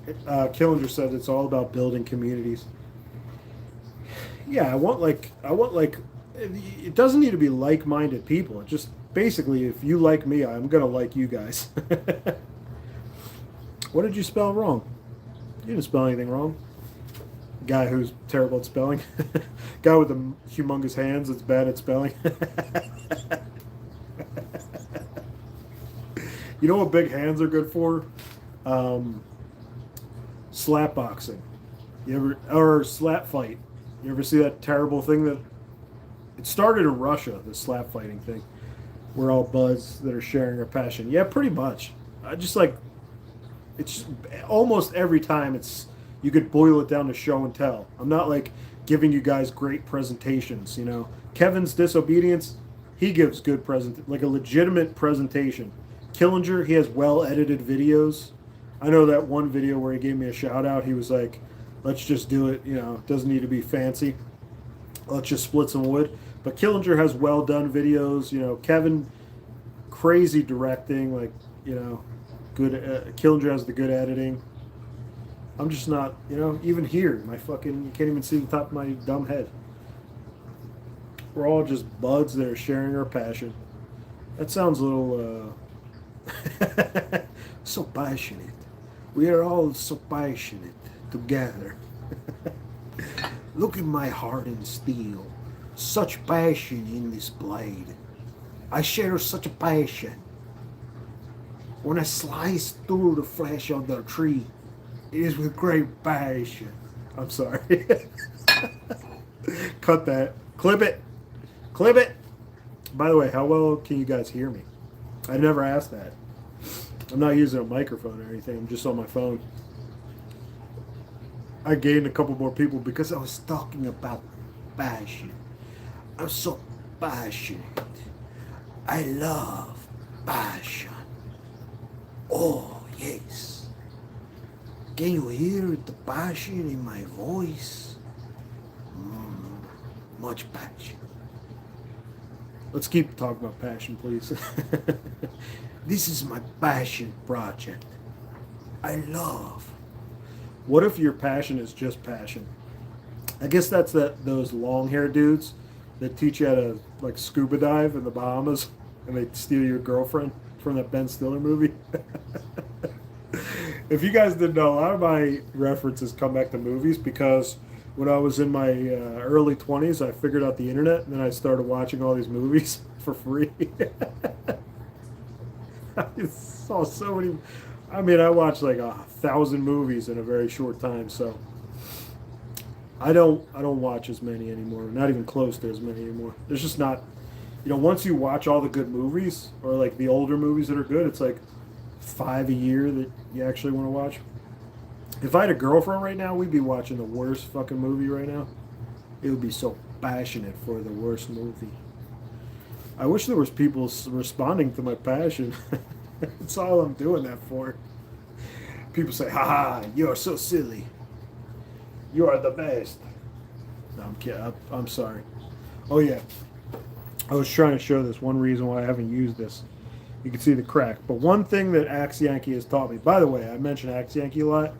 Killinger said it's all about building communities. Yeah, I want like it doesn't need to be like-minded people. It just basically, if you like me, I'm gonna like you guys. What did you spell wrong? You didn't spell anything wrong. Guy who's terrible at spelling. Guy with the humongous hands that's bad at spelling. You know what big hands are good for? Slap boxing. Or slap fight. You ever see that terrible thing that it started in Russia, the slap fighting thing? We're all buds that are sharing our passion. Yeah, pretty much. I just like it's almost every time you could boil it down to show and tell. I'm not like giving you guys great presentations, Kevin's Disobedience, he gives good like a legitimate presentation. Killinger, he has well edited videos. I know that one video where he gave me a shout out, he was like, let's just do it, it doesn't need to be fancy. Let's just split some wood. But Killinger has well done videos, Kevin, crazy directing, like, good, Killinger has the good editing. I'm just not, even here, you can't even see the top of my dumb head. We're all just buds that are sharing our passion. That sounds a little, so passionate. We are all so passionate together. Look at my hardened steel. Such passion in this blade. I share such a passion. When I slice through the flesh of the tree, it is with great passion. I'm sorry. Cut that. Clip it. Clip it. By the way, how well can you guys hear me? I never asked that. I'm not using a microphone or anything. I'm just on my phone. I gained a couple more people because I was talking about passion. I'm so passionate. I love passion. Oh, yes. Can you hear the passion in my voice? Much passion. Let's keep talking about passion, please. This is my passion project. I love. What if your passion is just passion? I guess that's those long hair dudes that teach you how to like scuba dive in the Bahamas and they steal your girlfriend from that Ben Stiller movie. If you guys didn't know, a lot of my references come back to movies because when I was in my early 20s, I figured out the internet and then I started watching all these movies for free. I saw so many. I mean, I watched like 1,000 movies in a very short time, so I don't watch as many anymore. Not even close to as many anymore. There's just not, once you watch all the good movies or like the older movies that are good, it's like 5 a year that you actually want to watch. If I had a girlfriend right now, we'd be watching the worst fucking movie right now. It would be so passionate for the worst movie. I wish there was people responding to my passion. That's all I'm doing that for. People say, "Ha, you're so silly. You are the best." No, I'm kidding. I'm sorry. Oh yeah, I was trying to show this one reason why I haven't used this. You can see the crack. But one thing that Axe Yankee has taught me. By the way, I mention Axe Yankee a lot.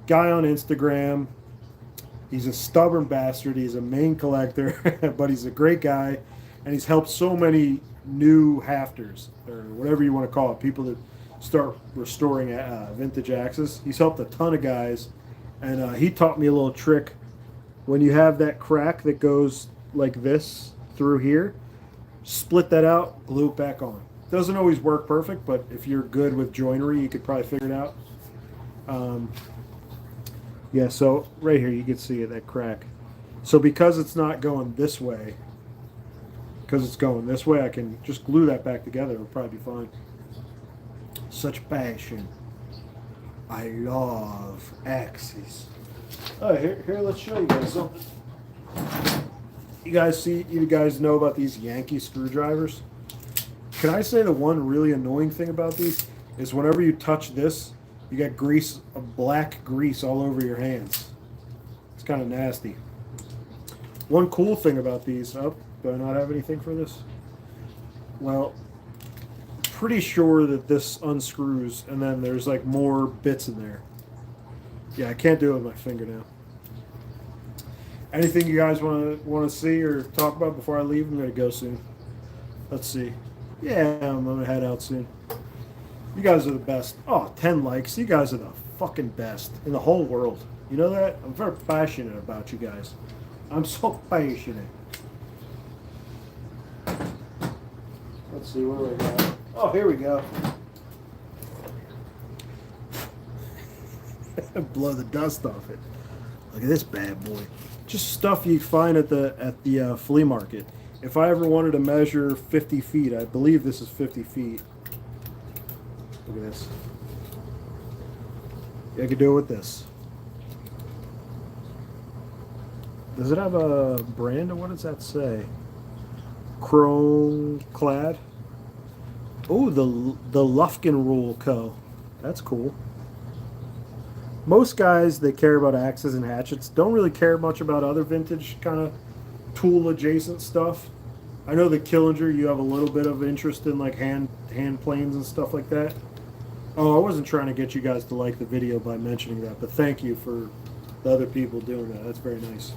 Guy on Instagram. He's a stubborn bastard. He's a main collector, but he's a great guy, and he's helped so many new hafters or whatever you want to call it, people that start restoring vintage axes. He's helped a ton of guys, and he taught me a little trick. When you have that crack that goes like this through here, split that out, glue it back on. Doesn't always work perfect, but if you're good with joinery, you could probably figure it out. Yeah, so right here you can see it, that crack. So because it's not going this way, because it's going this way, I can just glue that back together. It'll probably be fine. Such passion. I love axes. Oh, here, let's show you guys something. You guys know about these Yankee screwdrivers? Can I say the one really annoying thing about these is whenever you touch this, you get grease, a black grease all over your hands. It's kind of nasty. One cool thing about these, do I not have anything for this? Well, pretty sure that this unscrews and then there's like more bits in there. Yeah, I can't do it with my finger now. Anything you guys want to see or talk about before I leave? I'm going to go soon. Let's see. Yeah, I'm going to head out soon. You guys are the best. Oh, 10 likes. You guys are the fucking best in the whole world. You know that? I'm very passionate about you guys. I'm so passionate. Let's see, what do I got? Oh, here we go. Blow the dust off it. Look at this bad boy. Just stuff you find at the flea market. If I ever wanted to measure 50 feet, I believe this is 50 feet. Look at this. Yeah, I could do it with this. Does it have a brand, or what does that say? Chrome clad. Oh, the Lufkin Rule Co. That's cool. Most guys that care about axes and hatchets don't really care much about other vintage kind of tool adjacent stuff. I know the Killinger, you have a little bit of interest in like hand planes and stuff like that. Oh, I wasn't trying to get you guys to like the video by mentioning that, but thank you for the other people doing that. That's very nice.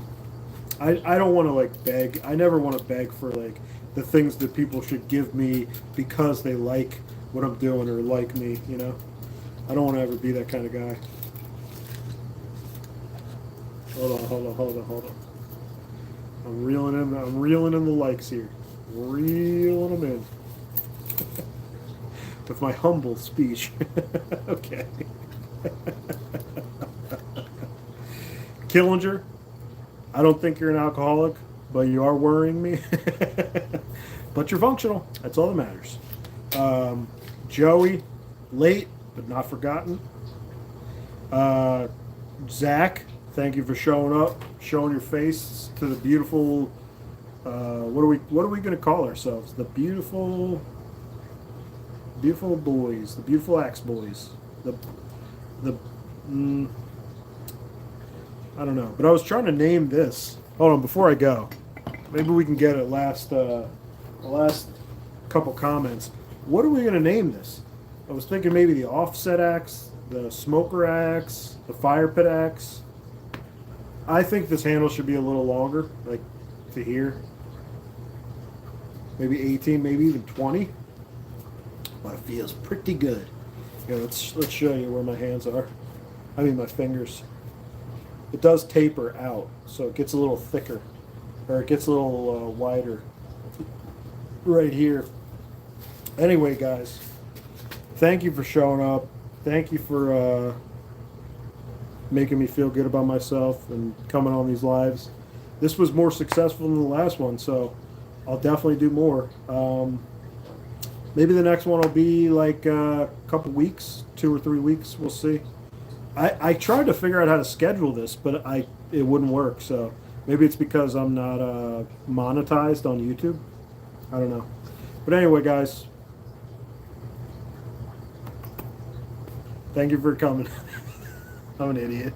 I don't want to like beg. I never want to beg for like the things that people should give me because they like what I'm doing or like me, you know? I don't want to ever be that kind of guy. Hold on. I'm reeling in the likes here. Reeling them in. with my humble speech. Okay. Killinger, I don't think you're an alcoholic, but you are worrying me. But you're functional. That's all that matters. Joey, late but not forgotten. Zach, thank you for showing up, showing your face to the beautiful. What are we going to call ourselves? The beautiful boys, the beautiful axe boys. The I don't know, but I was trying to name this. Hold on, before I go, maybe we can get a last couple comments. What are we going to name this? I was thinking maybe the offset axe, the smoker axe, the fire pit axe. I think this handle should be a little longer, like to here. Maybe 18, maybe even 20. But it feels pretty good. Yeah, let's show you where my hands are. I mean my fingers. It does taper out, so it gets a little thicker, or it gets a little wider right here. Anyway, guys, thank you for showing up. Thank you for making me feel good about myself and coming on these lives. This was more successful than the last one, so I'll definitely do more. Maybe the next one will be like a couple weeks, 2 or 3 weeks. We'll see. I tried to figure out how to schedule this, but it wouldn't work. So maybe it's because I'm not monetized on YouTube. I don't know. But anyway, guys, thank you for coming. I'm an idiot.